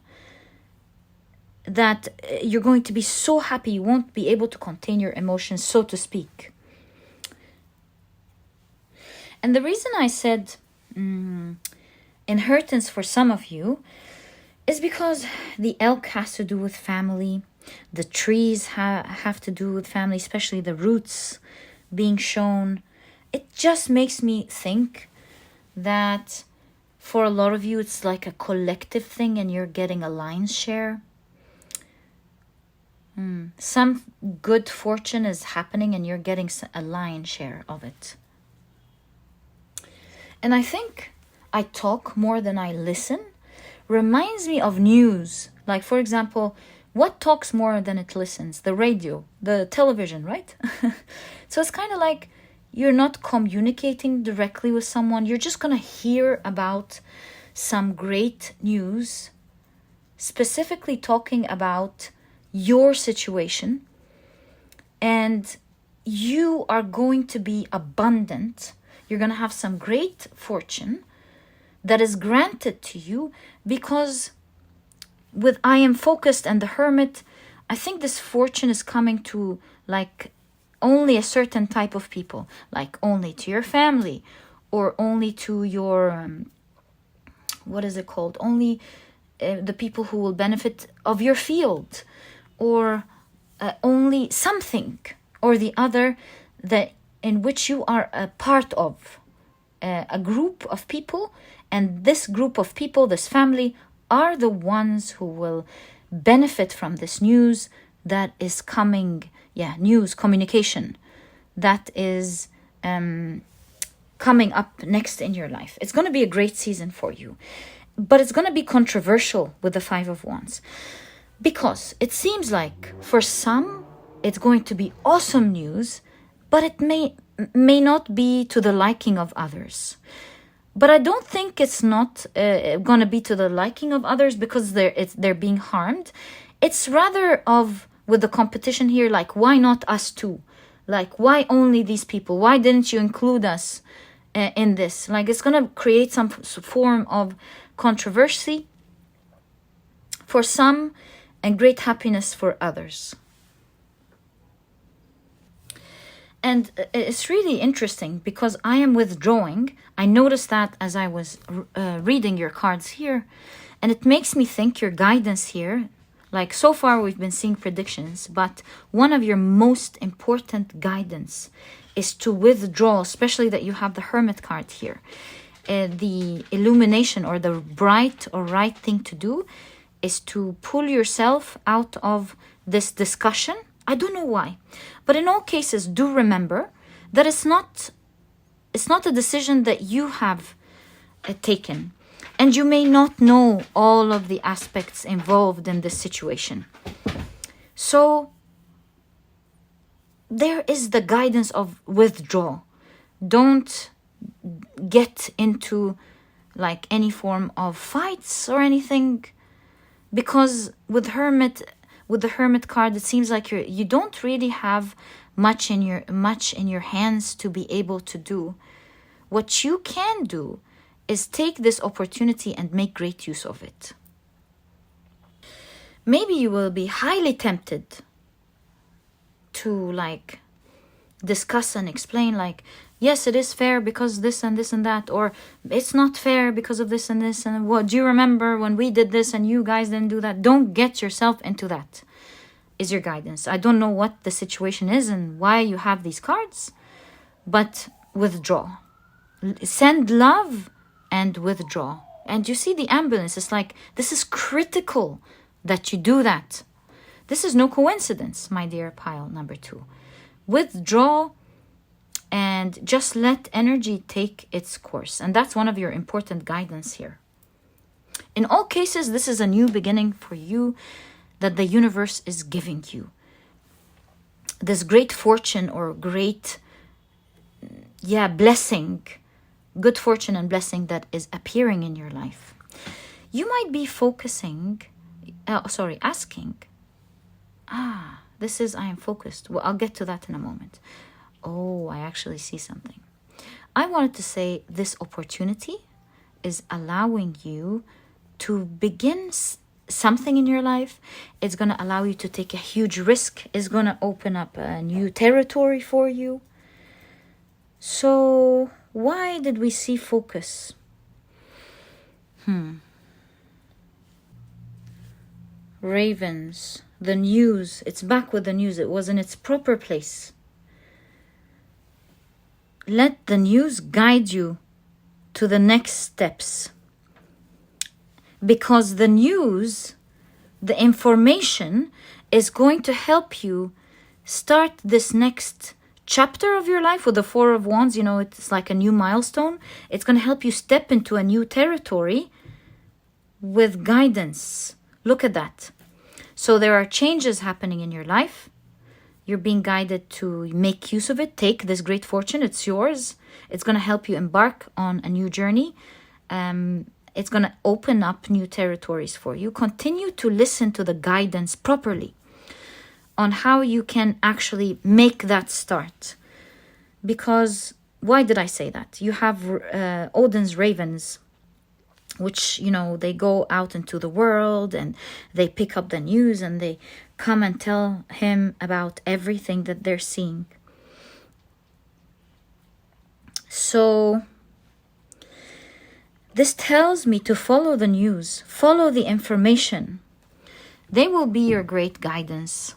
that you're going to be so happy you won't be able to contain your emotions, so to speak. And the reason I said inheritance for some of you is because the elk has to do with family. The trees have to do with family, especially the roots being shown. It just makes me think that for a lot of you, it's like a collective thing and you're getting a lion's share. Some good fortune is happening and you're getting a lion's share of it. And I think I talk more than I listen reminds me of news. Like, for example, what talks more than it listens? The radio, the television, right? So it's kind of like you're not communicating directly with someone. You're just going to hear about some great news, specifically talking about your situation. And you are going to be abundant. You're going to have some great fortune that is granted to you because with I am focused and the hermit, I think this fortune is coming to like only a certain type of people, like only to your family or only to your, what is it called? Only the people who will benefit of your field, or only something or the other that in which you are a part of a group of people, and this group of people, this family, are the ones who will benefit from this news that is coming. News, communication that is coming up next in your life. It's going to be a great season for you, but it's going to be controversial with the Five of Wands, because it seems like for some it's going to be awesome news, but it may not be to the liking of others. But I don't think it's not going to be to the liking of others because they're being harmed. It's rather of, with the competition here, like, why not us too? Like, why only these people? Why didn't you include us in this? Like, it's going to create some form of controversy for some and great happiness for others. And it's really interesting because I am withdrawing. I noticed that as I was reading your cards here. And it makes me think your guidance here, like so far we've been seeing predictions, but one of your most important guidance is to withdraw, especially that you have the Hermit card here. The illumination or the bright or right thing to do is to pull yourself out of this discussion. I don't know why, but in all cases, do remember that it's not a decision that you have taken, and you may not know all of the aspects involved in this situation. So there is the guidance of withdrawal. Don't get into like any form of fights or anything, because with the Hermit card, it seems like you don't really have much in your hands to be able to do. What you can do is take this opportunity and make great use of it. Maybe you will be highly tempted to like discuss and explain, like, yes, it is fair because this and this and that, or it's not fair because of this and this, and what, do you remember when we did this and you guys didn't do that? Don't get yourself into that, is your guidance. I don't know what the situation is and why you have these cards, but withdraw. Send love and withdraw. And you see the ambulance, it's like, this is critical that you do that. This is no coincidence, my dear pile number 2. Withdraw and just let energy take its course. And that's one of your important guidance here. In all cases, this is a new beginning for you that the universe is giving you. This great fortune or great, blessing, good fortune and blessing that is appearing in your life. You might be asking, I am focused. Well, I'll get to that in a moment. Oh, I actually see something. I wanted to say this opportunity is allowing you to begin something in your life. It's going to allow you to take a huge risk. It's going to open up a new territory for you. So why did we see focus? Ravens, the news. It's back with the news. It was in its proper place. Let the news guide you to the next steps. Because the news, the information, is going to help you start this next chapter of your life with the Four of Wands. You know, it's like a new milestone. It's going to help you step into a new territory with guidance. Look at that. So there are changes happening in your life. You're being guided to make use of it. Take this great fortune. It's yours. It's going to help you embark on a new journey. It's going to open up new territories for you. Continue to listen to the guidance properly on how you can actually make that start. Because, why did I say that? You have Odin's ravens, which, they go out into the world and they pick up the news and they come and tell him about everything that they're seeing. So this tells me to follow the news, follow the information. They will be your great guidance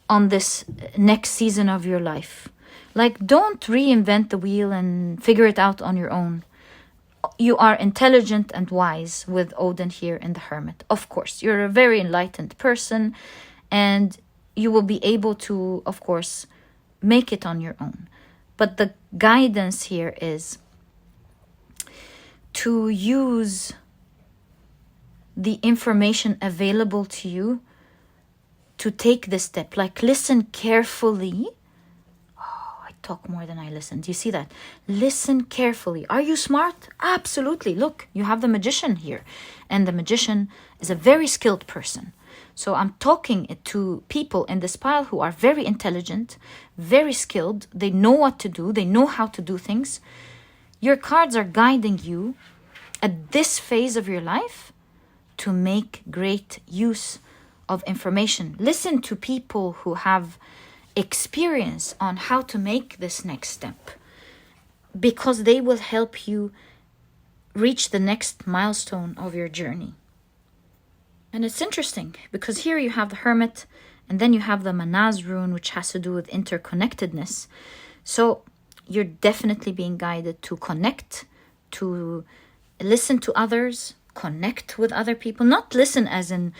on this next season of your life. Like, don't reinvent the wheel and figure it out on your own. You are intelligent and wise with Odin here in the Hermit. Of course, you're a very enlightened person and you will be able to, of course, make it on your own. But the guidance here is to use the information available to you to take this step. Like, listen carefully. Talk more than I listen. Do you see that? Listen carefully. Are you smart? Absolutely. Look, you have the magician here. And the magician is a very skilled person. So I'm talking to people in this pile who are very intelligent, very skilled. They know what to do. They know how to do things. Your cards are guiding you at this phase of your life to make great use of information. Listen to people who have experience on how to make this next step, because they will help you reach the next milestone of your journey. And it's interesting because here you have the Hermit and then you have the Manaz rune, which has to do with interconnectedness. So you're definitely being guided to connect, to listen to others, connect with other people. Not listen as in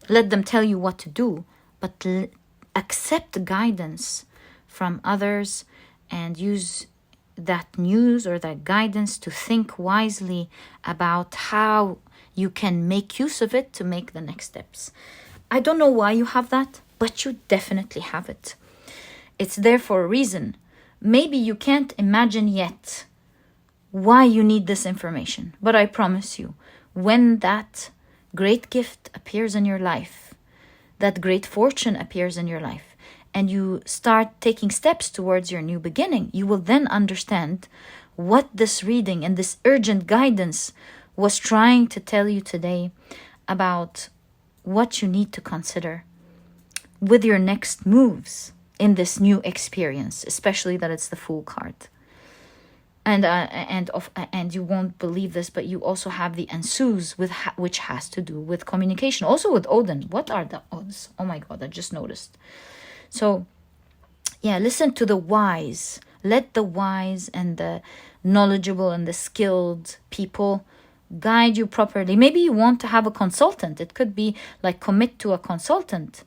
let them tell you what to do, but accept guidance from others and use that news or that guidance to think wisely about how you can make use of it to make the next steps. I don't know why you have that, but you definitely have it. It's there for a reason. Maybe you can't imagine yet why you need this information, but I promise you, when that great gift appears in your life, that great fortune appears in your life, and you start taking steps towards your new beginning, you will then understand what this reading and this urgent guidance was trying to tell you today about what you need to consider with your next moves. in this new experience, especially that it's the Fool card. And you won't believe this, but you also have the ensues, which has to do with communication. Also with Odin. What are the odds? Oh my God, I just noticed. So, yeah, listen to the wise. Let the wise and the knowledgeable and the skilled people guide you properly. Maybe you want to have a consultant. It could be like commit to a consultant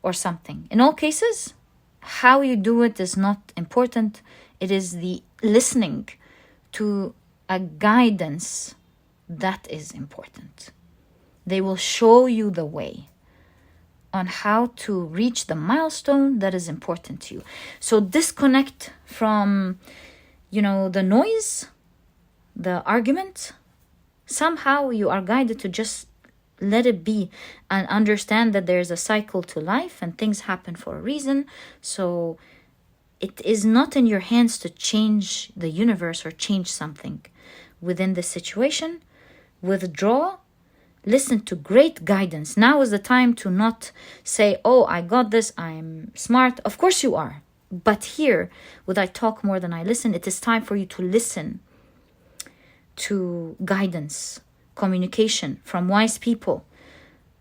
or something. In all cases, how you do it is not important. It is the listening to a guidance that is important. They will show you the way on how to reach the milestone that is important to you. So disconnect from, the noise, the argument. Somehow you are guided to just let it be and understand that there's a cycle to life and things happen for a reason. So it is not in your hands to change the universe or change something within the situation. Withdraw. Listen to great guidance. Now is the time to not say, oh, I got this, I'm smart. Of course you are. But here, would I talk more than I listen? It is time for you to listen to guidance, communication from wise people.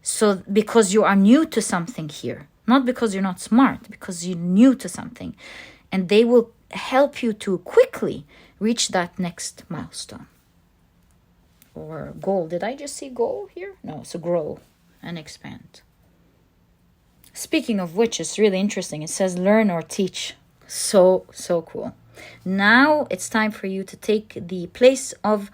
So because you are new to something here. Not because you're not smart, because you're new to something. And they will help you to quickly reach that next milestone. Or goal. Did I just see goal here? No, so grow and expand. Speaking of which, it's really interesting. It says learn or teach. So cool. Now it's time for you to take the place of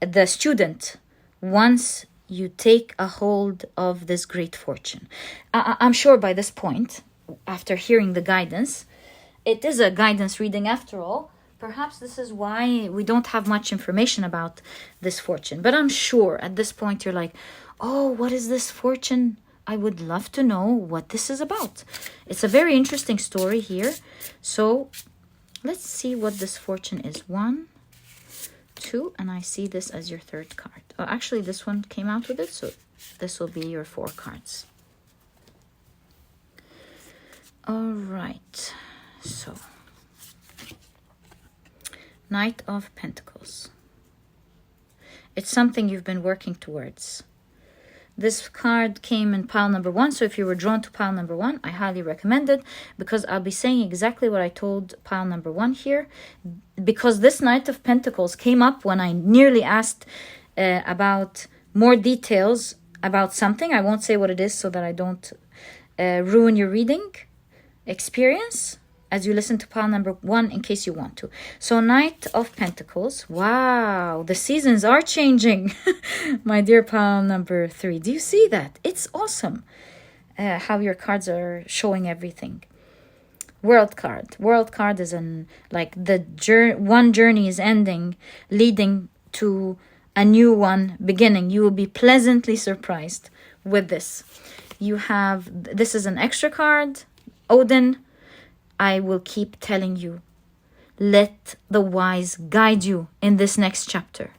the student once you take a hold of this great fortune. I'm sure by this point, after hearing the guidance, it is a guidance reading after all. Perhaps this is why we don't have much information about this fortune. But I'm sure at this point you're like, oh, what is this fortune? I would love to know what this is about. It's a very interesting story here. So let's see what this fortune is. 1, 2, and I see this as your third card. Oh, actually, this one came out with it, so this will be your 4 cards. All right, so Knight of Pentacles. It's something you've been working towards. This card came in pile number 1, so if you were drawn to pile number 1, I highly recommend it, because I'll be saying exactly what I told pile number 1 here, because this Knight of Pentacles came up when I nearly asked about more details about something. I won't say what it is so that I don't ruin your reading experience as you listen to pile number 1 in case you want to. So Knight of Pentacles. Wow, the seasons are changing. My dear pile number 3. Do you see that? It's awesome how your cards are showing everything. World card. World card is like one journey is ending, leading to a new one beginning. You will be pleasantly surprised with this. This is an extra card. Odin. I will keep telling you, let the wise guide you in this next chapter.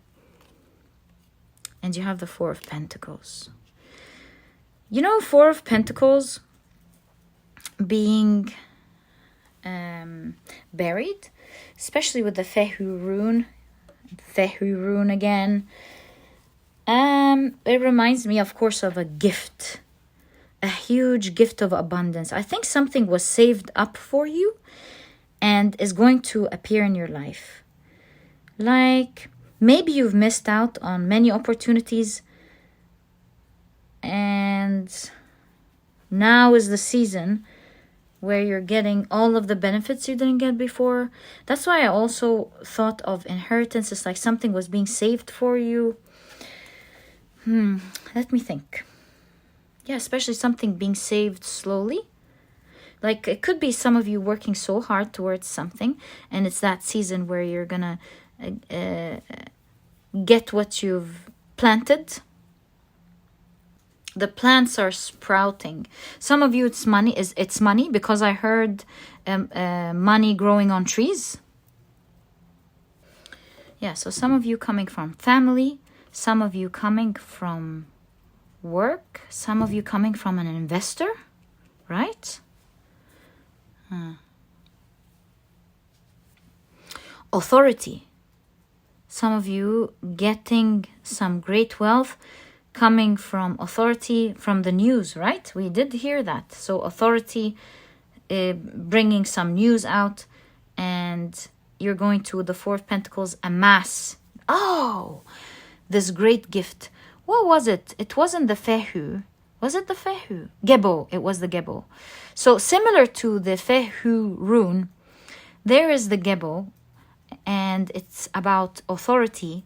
And you have the 4 of Pentacles. 4 of Pentacles being buried, especially with the Fehu rune again. It reminds me, of course, of a gift. A huge gift of abundance. I think something was saved up for you and is going to appear in your life. Like maybe you've missed out on many opportunities and now is the season where you're getting all of the benefits you didn't get before. That's why I also thought of inheritance. It's like something was being saved for you. Let me think. Yeah, especially something being saved slowly. Like it could be some of you working so hard towards something, and it's that season where you're gonna get what you've planted. The plants are sprouting. Some of you, it's money because I heard money growing on trees. Yeah, so some of you coming from family, some of you coming from work, some of you coming from an investor, right? Authority. Some of you getting some great wealth coming from authority from the news, right? We did hear that. So authority bringing some news out, and you're going to the Four of Pentacles amass. Oh, this great gift. What was it? It wasn't the Fehu. Was it the Fehu? Gebo. It was the Gebo. So similar to the Fehu rune, there is the Gebo, and it's about authority,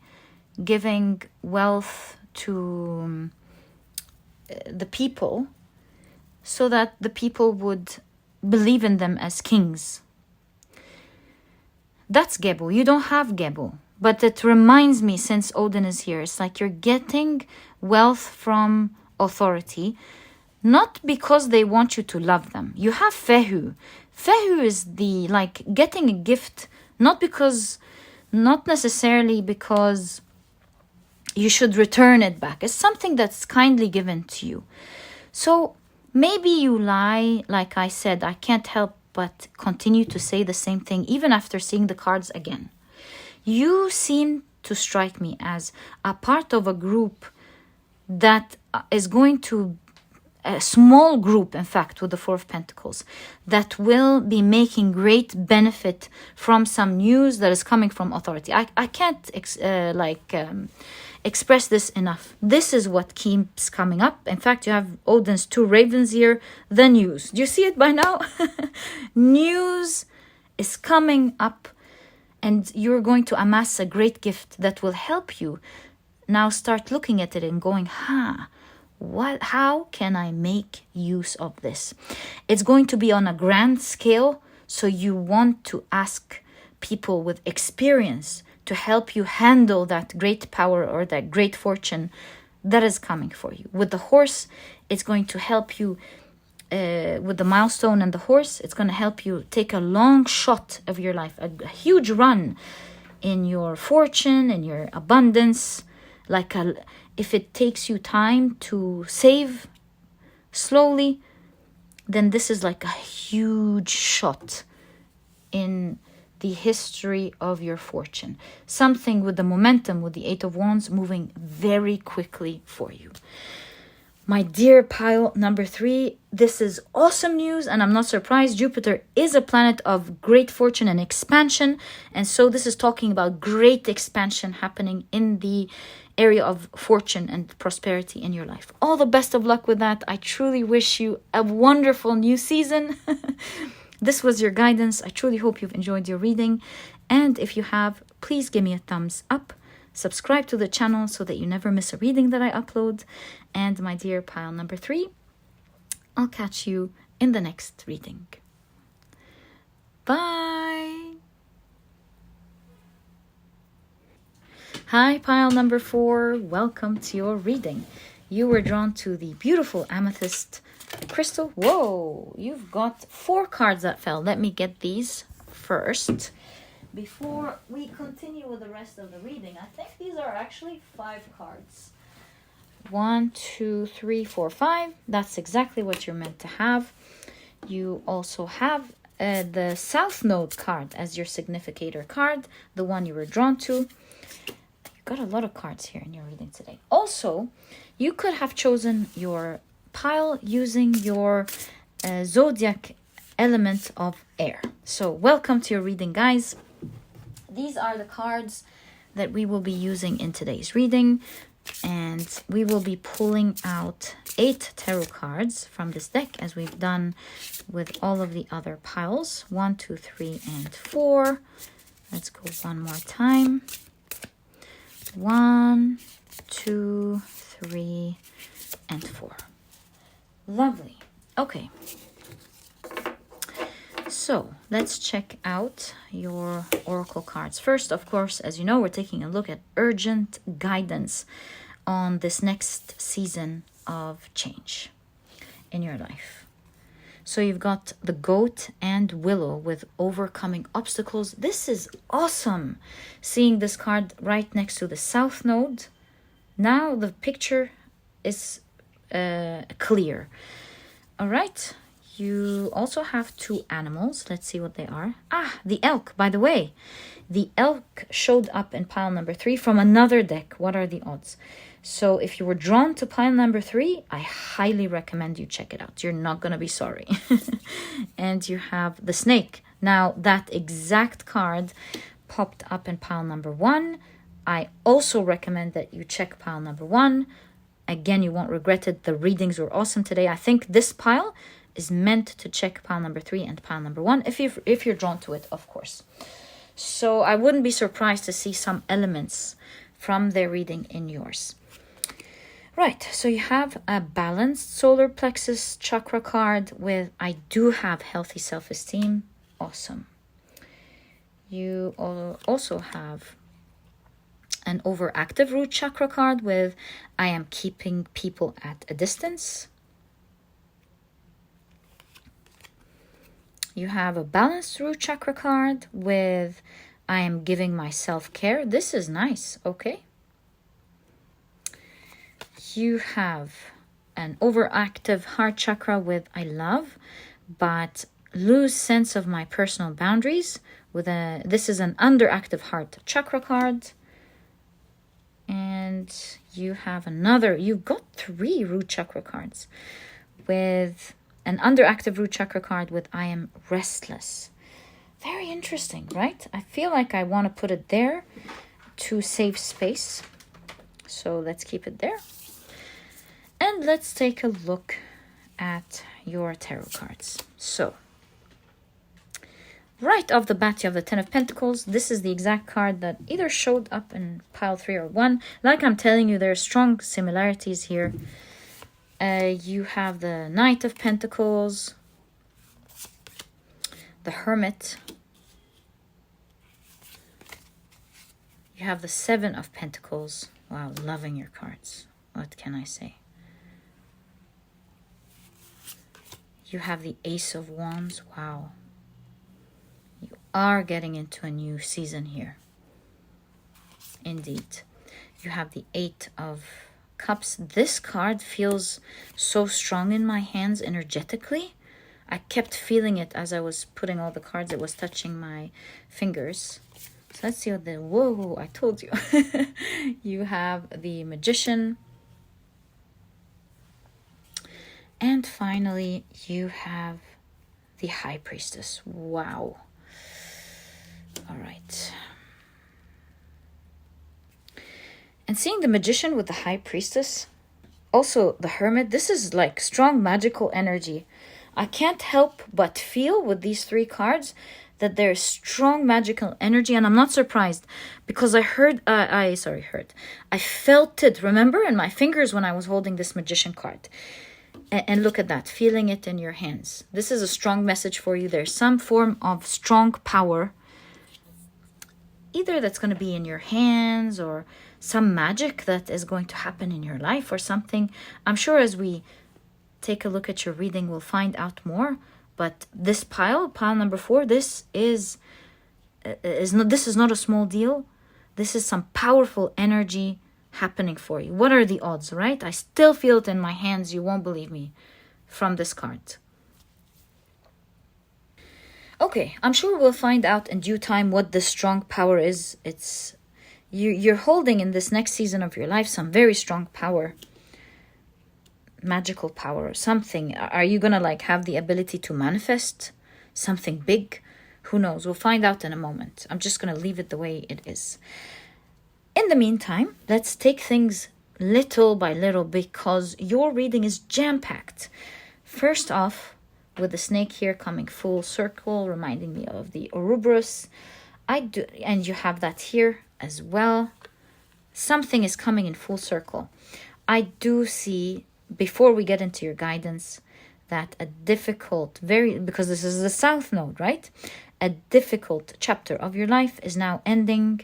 giving wealth to the people so that the people would believe in them as kings. That's Gebo. You don't have Gebo. But it reminds me, since Odin is here, it's like you're getting wealth from authority, not because they want you to love them. You have Fehu. Fehu is the, like, getting a gift, not necessarily because you should return it back. It's something that's kindly given to you. So maybe you lie, like I said, I can't help but continue to say the same thing even after seeing the cards again. You seem to strike me as a part of a group that is going to, a small group, in fact, with the Four of Pentacles, that will be making great benefit from some news that is coming from authority. I can't express this enough. This is what keeps coming up. In fact, you have Odin's two ravens here, the news. Do you see it by now? News is coming up, and you're going to amass a great gift that will help you. Now start looking at it and going, how can I make use of this? It's going to be on a grand scale, so you want to ask people with experience to help you handle that great power or that great fortune that is coming for you. With the horse, it's going to help you with the milestone and the horse. It's going to help you take a long shot of your life, a huge run in your fortune, in your abundance. If it takes you time to save slowly, then this is like a huge shot in the history of your fortune. Something with the momentum, with the Eight of Wands, moving very quickly for you. My dear pile number 3, this is awesome news, and I'm not surprised. Jupiter is a planet of great fortune and expansion, and so this is talking about great expansion happening in the area of fortune and prosperity in your life. All the best of luck with that. I truly wish you a wonderful new season. This was your guidance. I truly hope you've enjoyed your reading, and if you have, please give me a thumbs up. Subscribe to the channel so that you never miss a reading that I upload. And my dear pile number 3, I'll catch you in the next reading. Bye. Hi, pile number 4. Welcome to your reading. You were drawn to the beautiful amethyst crystal. Whoa, you've got 4 cards that fell. Let me get these first before we continue with the rest of the reading. I think these are actually 5 cards. 1, 2, 3, 4, 5. That's exactly what you're meant to have. You also have the South Node card as your significator card, the one you were drawn to. You've got a lot of cards here in your reading today. Also, you could have chosen your pile using your zodiac element of air. So welcome to your reading, guys. These are the cards that we will be using in today's reading, and we will be pulling out 8 tarot cards from this deck, as we've done with all of the other piles. 1, 2, 3, and 4. Let's go one more time. 1, 2, 3, and 4. Lovely. Okay. So let's check out your oracle cards. First, of course, as you know, we're taking a look at urgent guidance on this next season of change in your life. So you've got the goat and willow with overcoming obstacles. This is awesome. Seeing this card right next to the South Node. Now the picture is clear. All right. You also have two animals. Let's see what they are. Ah, the elk, by the way. The elk showed up in pile number 3 from another deck. What are the odds? So if you were drawn to pile number 3, I highly recommend you check it out. You're not going to be sorry. And you have the snake. Now, that exact card popped up in pile number 1. I also recommend that you check pile number 1. Again, you won't regret it. The readings were awesome today. I think this pile is meant to check pile number 3 and pile number 1, if you're drawn to it, of course. So I wouldn't be surprised to see some elements from their reading in yours. Right, so you have a balanced solar plexus chakra card with I do have healthy self-esteem. Awesome. You also have an overactive root chakra card with I am keeping people at a distance. You have a balanced root chakra card with I am giving myself care. This is nice, okay. You have an overactive heart chakra with I love, but lose sense of my personal boundaries. This is an underactive heart chakra card. And you have you've got 3 root chakra cards with an underactive root chakra card with I am restless. Very interesting, right? I feel like I want to put it there to save space. So let's keep it there. And let's take a look at your tarot cards. So, right off the bat, you have the 10 of Pentacles. This is the exact card that either showed up in pile 3 or 1. Like I'm telling you, there are strong similarities here. You have the Knight of Pentacles, the Hermit. You have the 7 of Pentacles. Wow, loving your cards. What can I say? You have the Ace of Wands. Wow. You are getting into a new season here. Indeed. You have the 8 of Cups. This card feels so strong in my hands energetically. I kept feeling it as I was putting all the cards. It was touching my fingers. So let's see what whoa, I told you. You have the Magician. And finally, you have the High Priestess. Wow. All right. And seeing the Magician with the High Priestess, also the Hermit, this is like strong magical energy. I can't help but feel with these 3 cards that there's strong magical energy, and I'm not surprised because I felt it, remember, in my fingers when I was holding this Magician card. And look at that, feeling it in your hands. This is a strong message for you. There's some form of strong power, either that's going to be in your hands or some magic that is going to happen in your life or something. I'm sure as we take a look at your reading, we'll find out more. But this pile number 4, this is not a small deal. This is some powerful energy happening for you. What are the odds, right? I still feel it in my hands. You won't believe me from this card. Okay, I'm sure we'll find out in due time what this strong power is. You're holding in this next season of your life some very strong power, magical power or something. Are you gonna have the ability to manifest something big? Who knows? We'll find out in a moment. I'm just gonna leave it the way it is. In the meantime, let's take things little by little because your reading is jam-packed. First off, with the snake here coming full circle, reminding me of the Ouroboros. And you have that here as well. Something is coming in full circle. I do see, before we get into your guidance, that a difficult, because this is the South Node, right? A difficult chapter of your life is now ending,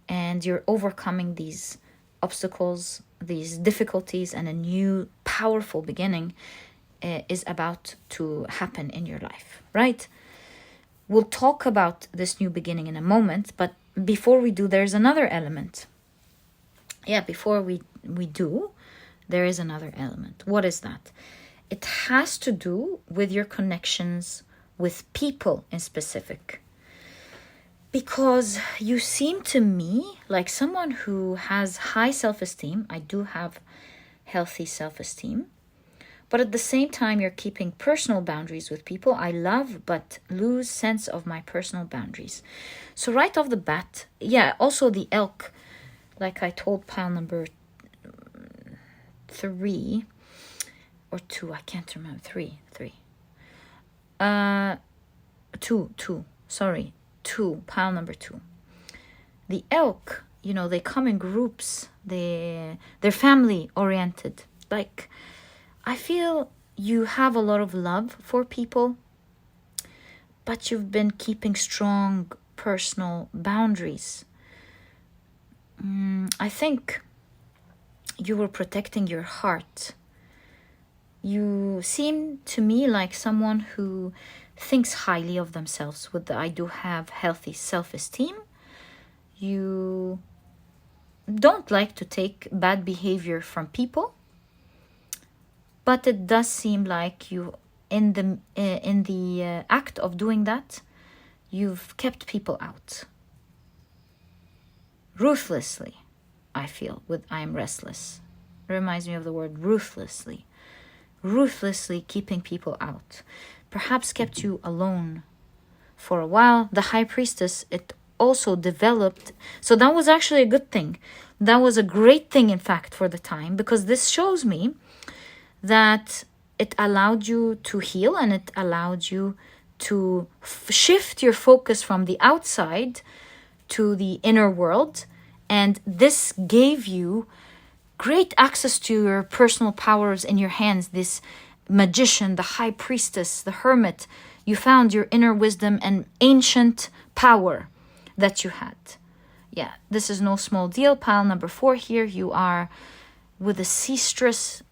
and you're overcoming these obstacles, these difficulties, and a new powerful beginning is about to happen in your life, right? We'll talk about this new beginning in a moment, but before we do, there's another element. Yeah, before we do, there is another element. What is that? It has to do with your connections with people in specific. Because you seem to me like someone who has high self-esteem. I do have healthy self-esteem. But at the same time, you're keeping personal boundaries with people I love, but lose sense of my personal boundaries. So right off the bat, yeah, also the elk, like I told pile number 3 or 2, I can't remember, 3. 2, pile number 2. The elk, you know, they come in groups. They're family oriented. Like, I feel you have a lot of love for people, but you've been keeping strong personal boundaries. I think you were protecting your heart. You seem to me like someone who thinks highly of themselves. I do have healthy self-esteem. You don't like to take bad behavior from people, but it does seem like you, in the act of doing that, you've kept people out. Ruthlessly, I feel, with I am restless. It reminds me of the word ruthlessly. Ruthlessly keeping people out. Perhaps kept you alone for a while. The high priestess, it also developed. So that was actually a good thing. That was a great thing, in fact, for the time, because this shows me that it allowed you to heal, and it allowed you to shift your focus from the outside to the inner world. And this gave you great access to your personal powers in your hands. This magician, the high priestess, the hermit, you found your inner wisdom and ancient power that you had. Yeah, this is no small deal. Pile number 4 here, you are with a ceaseless,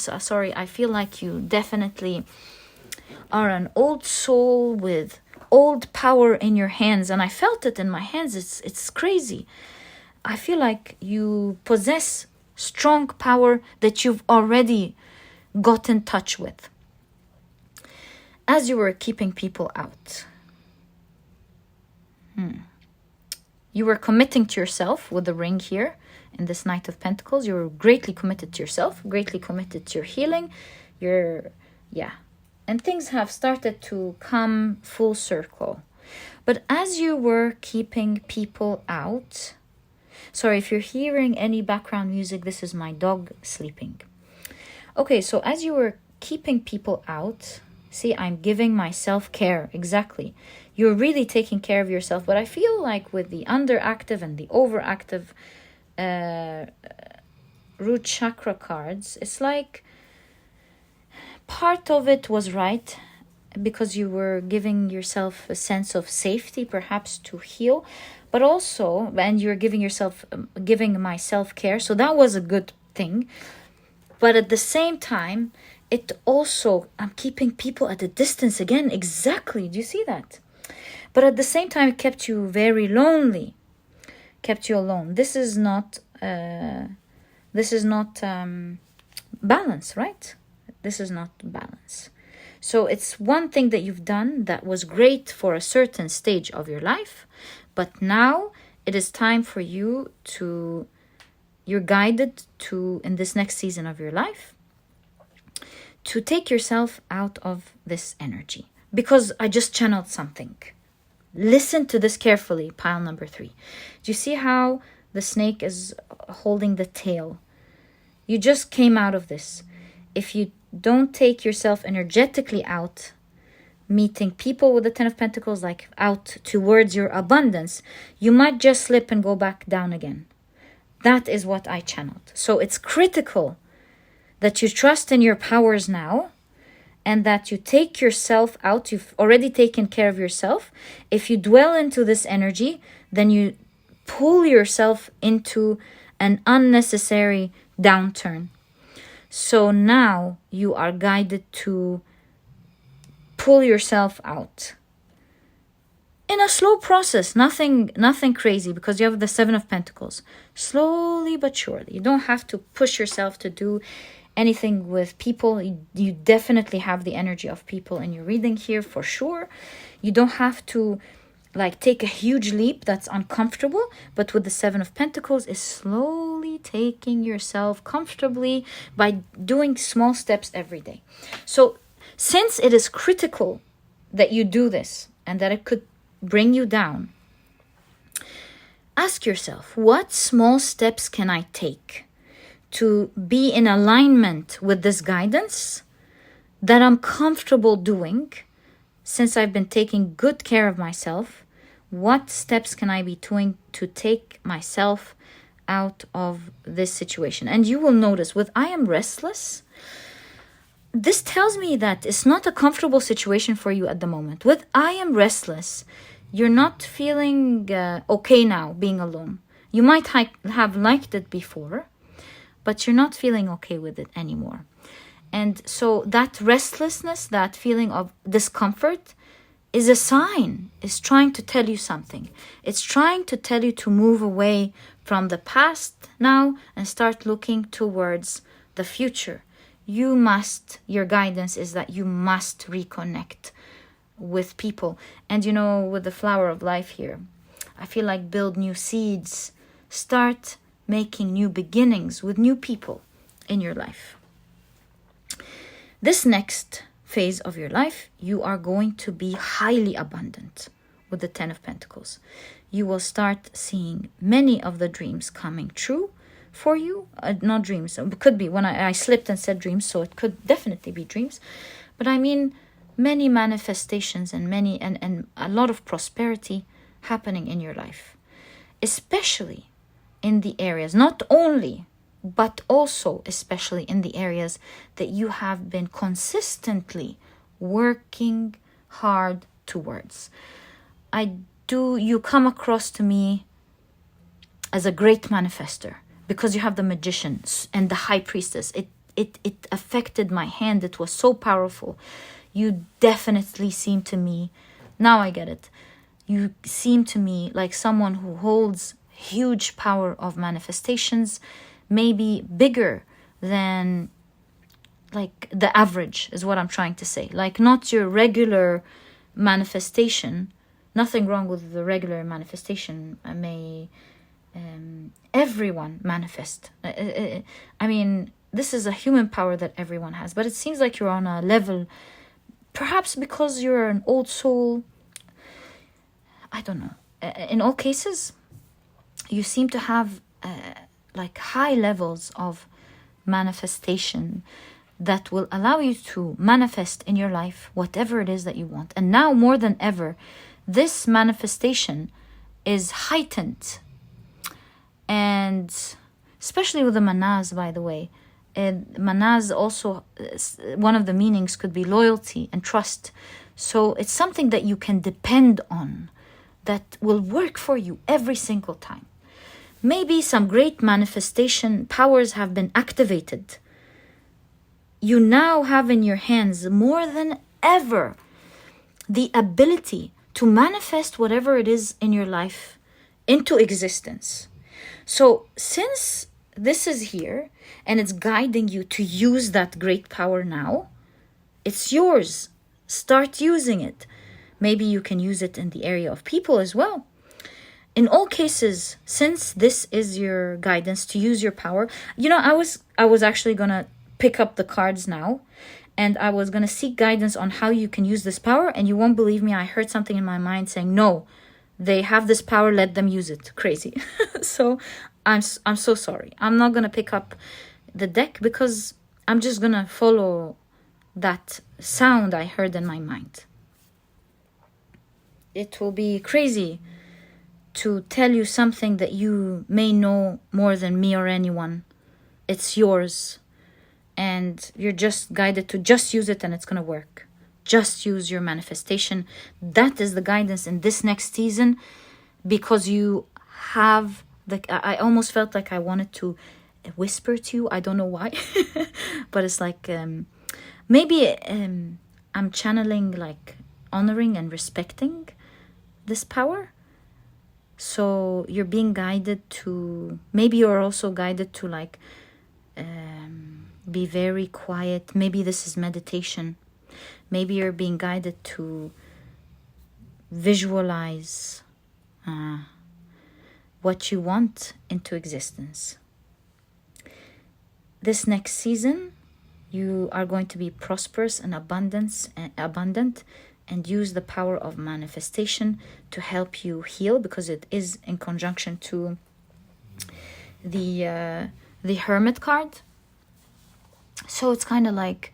I feel like you definitely are an old soul with old power in your hands, and I felt it in my hands. It's crazy. I feel like you possess strong power that you've already got in touch with as you were keeping people out. You were committing to yourself with the ring here. In this Knight of Pentacles, you're greatly committed to yourself, greatly committed to your healing. And things have started to come full circle. But as you were keeping people out, sorry if you're hearing any background music, this is my dog sleeping. Okay, so as you were keeping people out, see, I'm giving myself care. Exactly. You're really taking care of yourself. But I feel like with the underactive and the overactive root chakra cards, it's like part of it was right because you were giving yourself a sense of safety, perhaps to heal, but also, and you're giving my self-care, so that was a good thing. But at the same time, it also, I'm keeping people at a distance again. Exactly, do you see that? But at the same time, it kept you very lonely, kept you alone. This is not balance, right? This is not balance. So it's one thing that you've done that was great for a certain stage of your life, but now it is time for you to, you're guided to, in this next season of your life, to take yourself out of this energy. Because I just channeled something. Listen to this carefully, pile number 3. Do you see how the snake is holding the tail? You just came out of this. If you don't take yourself energetically out, meeting people with the 10 of Pentacles, like out towards your abundance, you might just slip and go back down again. That is what I channeled. So it's critical that you trust in your powers now, and that you take yourself out. You've already taken care of yourself. If you dwell into this energy, then you pull yourself into an unnecessary downturn. So now you are guided to pull yourself out in a slow process, nothing crazy, because you have the 7 of Pentacles. Slowly but surely. You don't have to push yourself to do anything with people. You definitely have the energy of people in your reading here for sure. You don't have to like take a huge leap that's uncomfortable, but with the Seven of Pentacles is slowly taking yourself comfortably by doing small steps every day. So since it is critical that you do this and that it could bring you down, ask yourself, what small steps can I take to be in alignment with this guidance that I'm comfortable doing? Since I've been taking good care of myself, what steps can I be doing to take myself out of this situation? And you will notice with I am restless, this tells me that it's not a comfortable situation for you at the moment. With I am restless, you're not feeling okay now being alone. You might have liked it before, but you're not feeling okay with it anymore. And so that restlessness, that feeling of discomfort is a sign. It's trying to tell you something. It's trying to tell you to move away from the past now and start looking towards the future. Your guidance is that you must reconnect with people. And you know, with the flower of life here, I feel like build new seeds, start making new beginnings with new people in your life. This next phase of your life, you are going to be highly abundant with the Ten of Pentacles. You will start seeing many of the dreams coming true for you. Not dreams, it could be, when I slipped and said dreams, so it could definitely be dreams. But I mean many manifestations and and a lot of prosperity happening in your life. Especially in the areas, not only but also especially in the areas that you have been consistently working hard towards. You come across to me as a great manifester because you have the Magician and the High Priestess. It affected my hand. It was so powerful. You definitely seem to me, now I get it, you seem to me like someone who holds huge power of manifestations, maybe bigger than like the average is what I'm trying to say. Like not your regular manifestation. Nothing wrong with the regular manifestation. Everyone manifest. I mean, this is a human power that everyone has, but it seems like you're on a level, perhaps because you're an old soul. I don't know. In all cases, you seem to have like high levels of manifestation that will allow you to manifest in your life whatever it is that you want. And now more than ever, this manifestation is heightened. And especially with the manaz, by the way, manaz also, one of the meanings could be loyalty and trust. So it's something that you can depend on, that will work for you every single time. Maybe some great manifestation powers have been activated. You now have in your hands more than ever the ability to manifest whatever it is in your life into existence. So since this is here and it's guiding you to use that great power now, it's yours. Start using it. Maybe you can use it in the area of people as well. In all cases, since this is your guidance to use your power, you know, I was actually gonna pick up the cards now, and I was gonna seek guidance on how you can use this power, and you won't believe me, I heard something in my mind saying, no, they have this power, let them use it. Crazy. So I'm so sorry. I'm not gonna pick up the deck because I'm just gonna follow that sound I heard in my mind. It will be crazy to tell you something that you may know more than me or anyone. It's yours. And you're just guided to just use it and it's going to work. Just use your manifestation. That is the guidance in this next season, because you have I almost felt like I wanted to whisper to you. I don't know why. But it's like maybe I'm channeling like honoring and respecting this power. So you're being guided to, maybe you're also guided to like Be very quiet. Maybe this is meditation. Maybe you're being guided to visualize what you want into existence. This next season, you are going to be prosperous and abundant, and use the power of manifestation to help you heal, because it is in conjunction to the Hermit card. So it's kind of like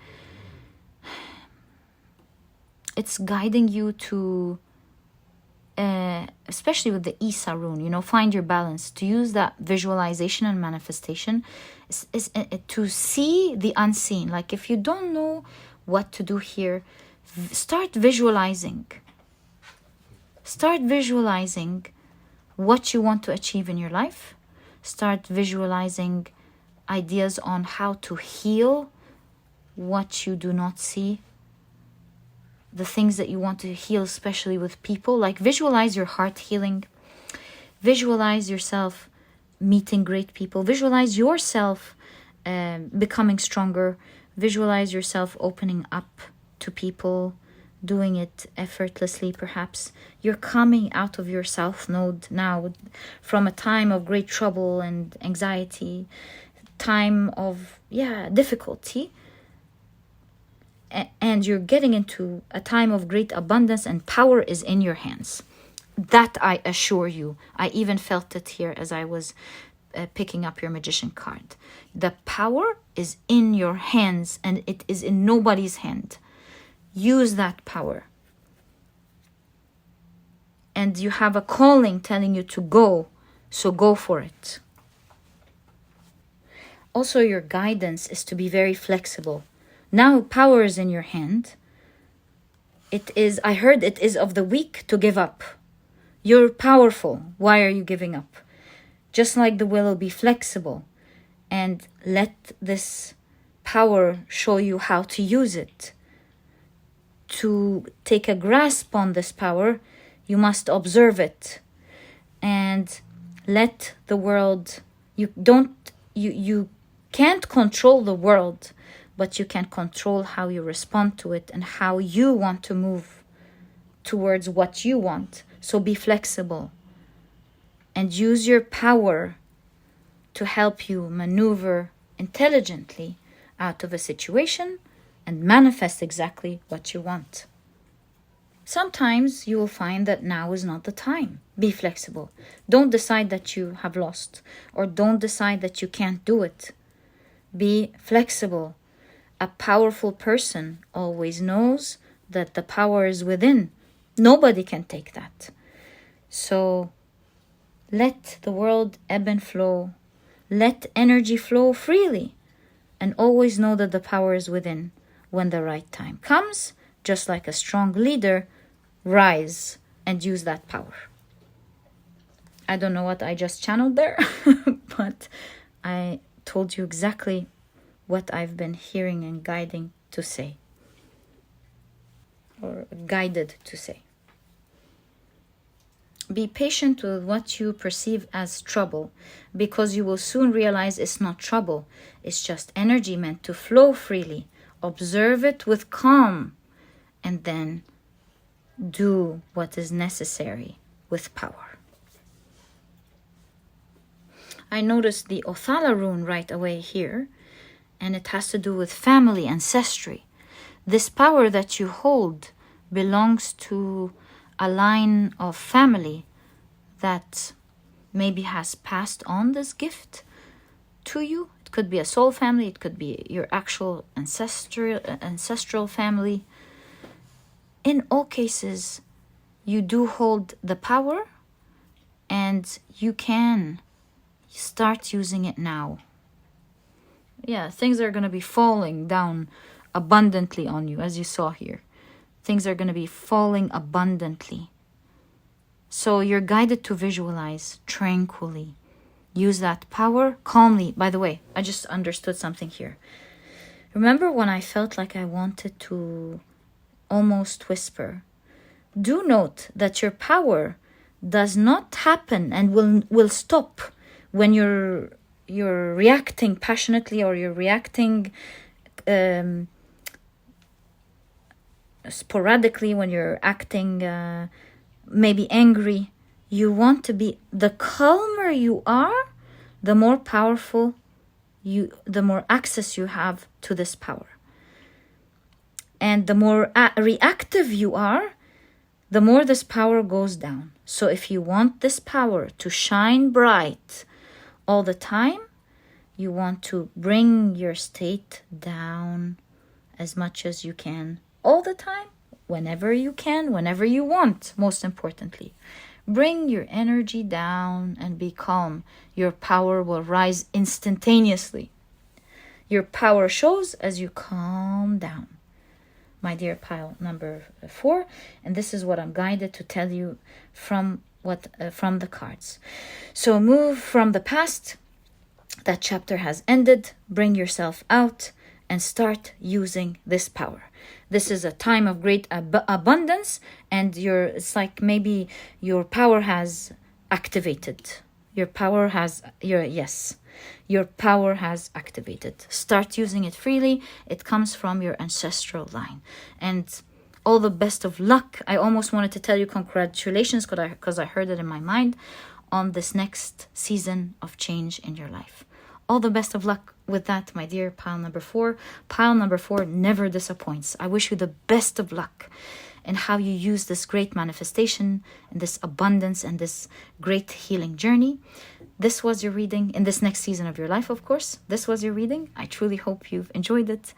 it's guiding you to, especially with the Isa rune, find your balance, to use that visualization and manifestation is to see the unseen. Like if you don't know what to do here, start visualizing. Start visualizing what you want to achieve in your life. Start visualizing ideas on how to heal what you do not see. The things that you want to heal, especially with people. Like visualize your heart healing. Visualize yourself meeting great people. Visualize yourself becoming stronger. Visualize yourself opening up to people, doing it effortlessly perhaps. You're coming out of your south node now from a time of great trouble and anxiety, time of difficulty, and you're getting into a time of great abundance, and power is in your hands. That I assure you. I even felt it here as I was picking up your magician card. The power is in your hands, and it is in nobody's hand. Use that power. And you have a calling telling you to go, so go for it. Also, your guidance is to be very flexible. Now power is in your hand. I heard it is of the weak to give up. You're powerful. Why are you giving up? Just like the will, be flexible and let this power show you how to use it. To take a grasp on this power, you must observe it and let the world. You can't control the world, but you can control how you respond to it and how you want to move towards what you want. So be flexible and use your power to help you maneuver intelligently out of a situation and manifest exactly what you want. Sometimes you will find that now is not the time. Be flexible. Don't decide that you have lost, or don't decide that you can't do it. Be flexible. A powerful person always knows that the power is within. Nobody can take that. So let the world ebb and flow. Let energy flow freely. And always know that the power is within. When the right time comes, just like a strong leader, rise and use that power. I don't know what I just channeled there, but I told you exactly what I've been hearing and guiding to say, or guided to say. Be patient with what you perceive as trouble, because you will soon realize it's not trouble. It's just energy meant to flow freely. Observe it with calm, and then do what is necessary with power. I noticed the Othala rune right away here, and it has to do with family, ancestry. This power that you hold belongs to a line of family that maybe has passed on this gift to you. It could be a soul family, it could be your actual ancestral family. In all cases, you do hold the power, and you can start using it now. Yeah, things are going to be falling down abundantly on you, as you saw here. Things are going to be falling abundantly. So you're guided to visualize tranquilly. Use that power calmly. By the way, I just understood something here. Remember when I felt like I wanted to almost whisper? Do note that your power does not happen and will stop when you're you're reacting passionately, or you're reacting sporadically, when you're acting maybe angry, you want to be, the calmer you are, the more powerful the more access you have to this power. And the more reactive you are, the more this power goes down. So if you want this power to shine bright all the time, you want to bring your state down as much as you can all the time, whenever you can, whenever you want, most importantly. Bring your energy down and be calm. Your power will rise instantaneously. Your power shows as you calm down. My dear pile number 4, and this is what I'm guided to tell you from the cards. So move from the past. That chapter has ended. Bring yourself out and start using this power. This is a time of great abundance, and it's like maybe your power has activated. Your power has activated. Start using it freely. It comes from your ancestral line. And all the best of luck. I almost wanted to tell you congratulations, because I heard it in my mind, on this next season of change in your life. All the best of luck with that, my dear pile number 4. Pile number 4 never disappoints. I wish you the best of luck in how you use this great manifestation and this abundance and this great healing journey. This was your reading in this next season of your life, of course. This was your reading. I truly hope you've enjoyed it.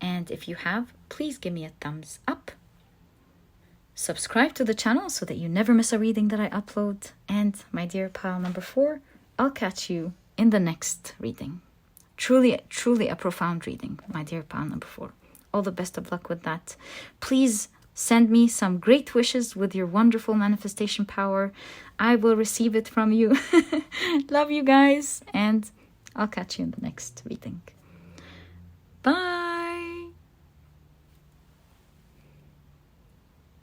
And if you have, please give me a thumbs up. Subscribe to the channel so that you never miss a reading that I upload. And my dear pile number 4, I'll catch you in the next reading. Truly a profound reading, my dear pile number 4. All the best of luck with that. Please send me some great wishes with your wonderful manifestation power. I will receive it from you. Love you guys, and I'll catch you in the next reading. Bye.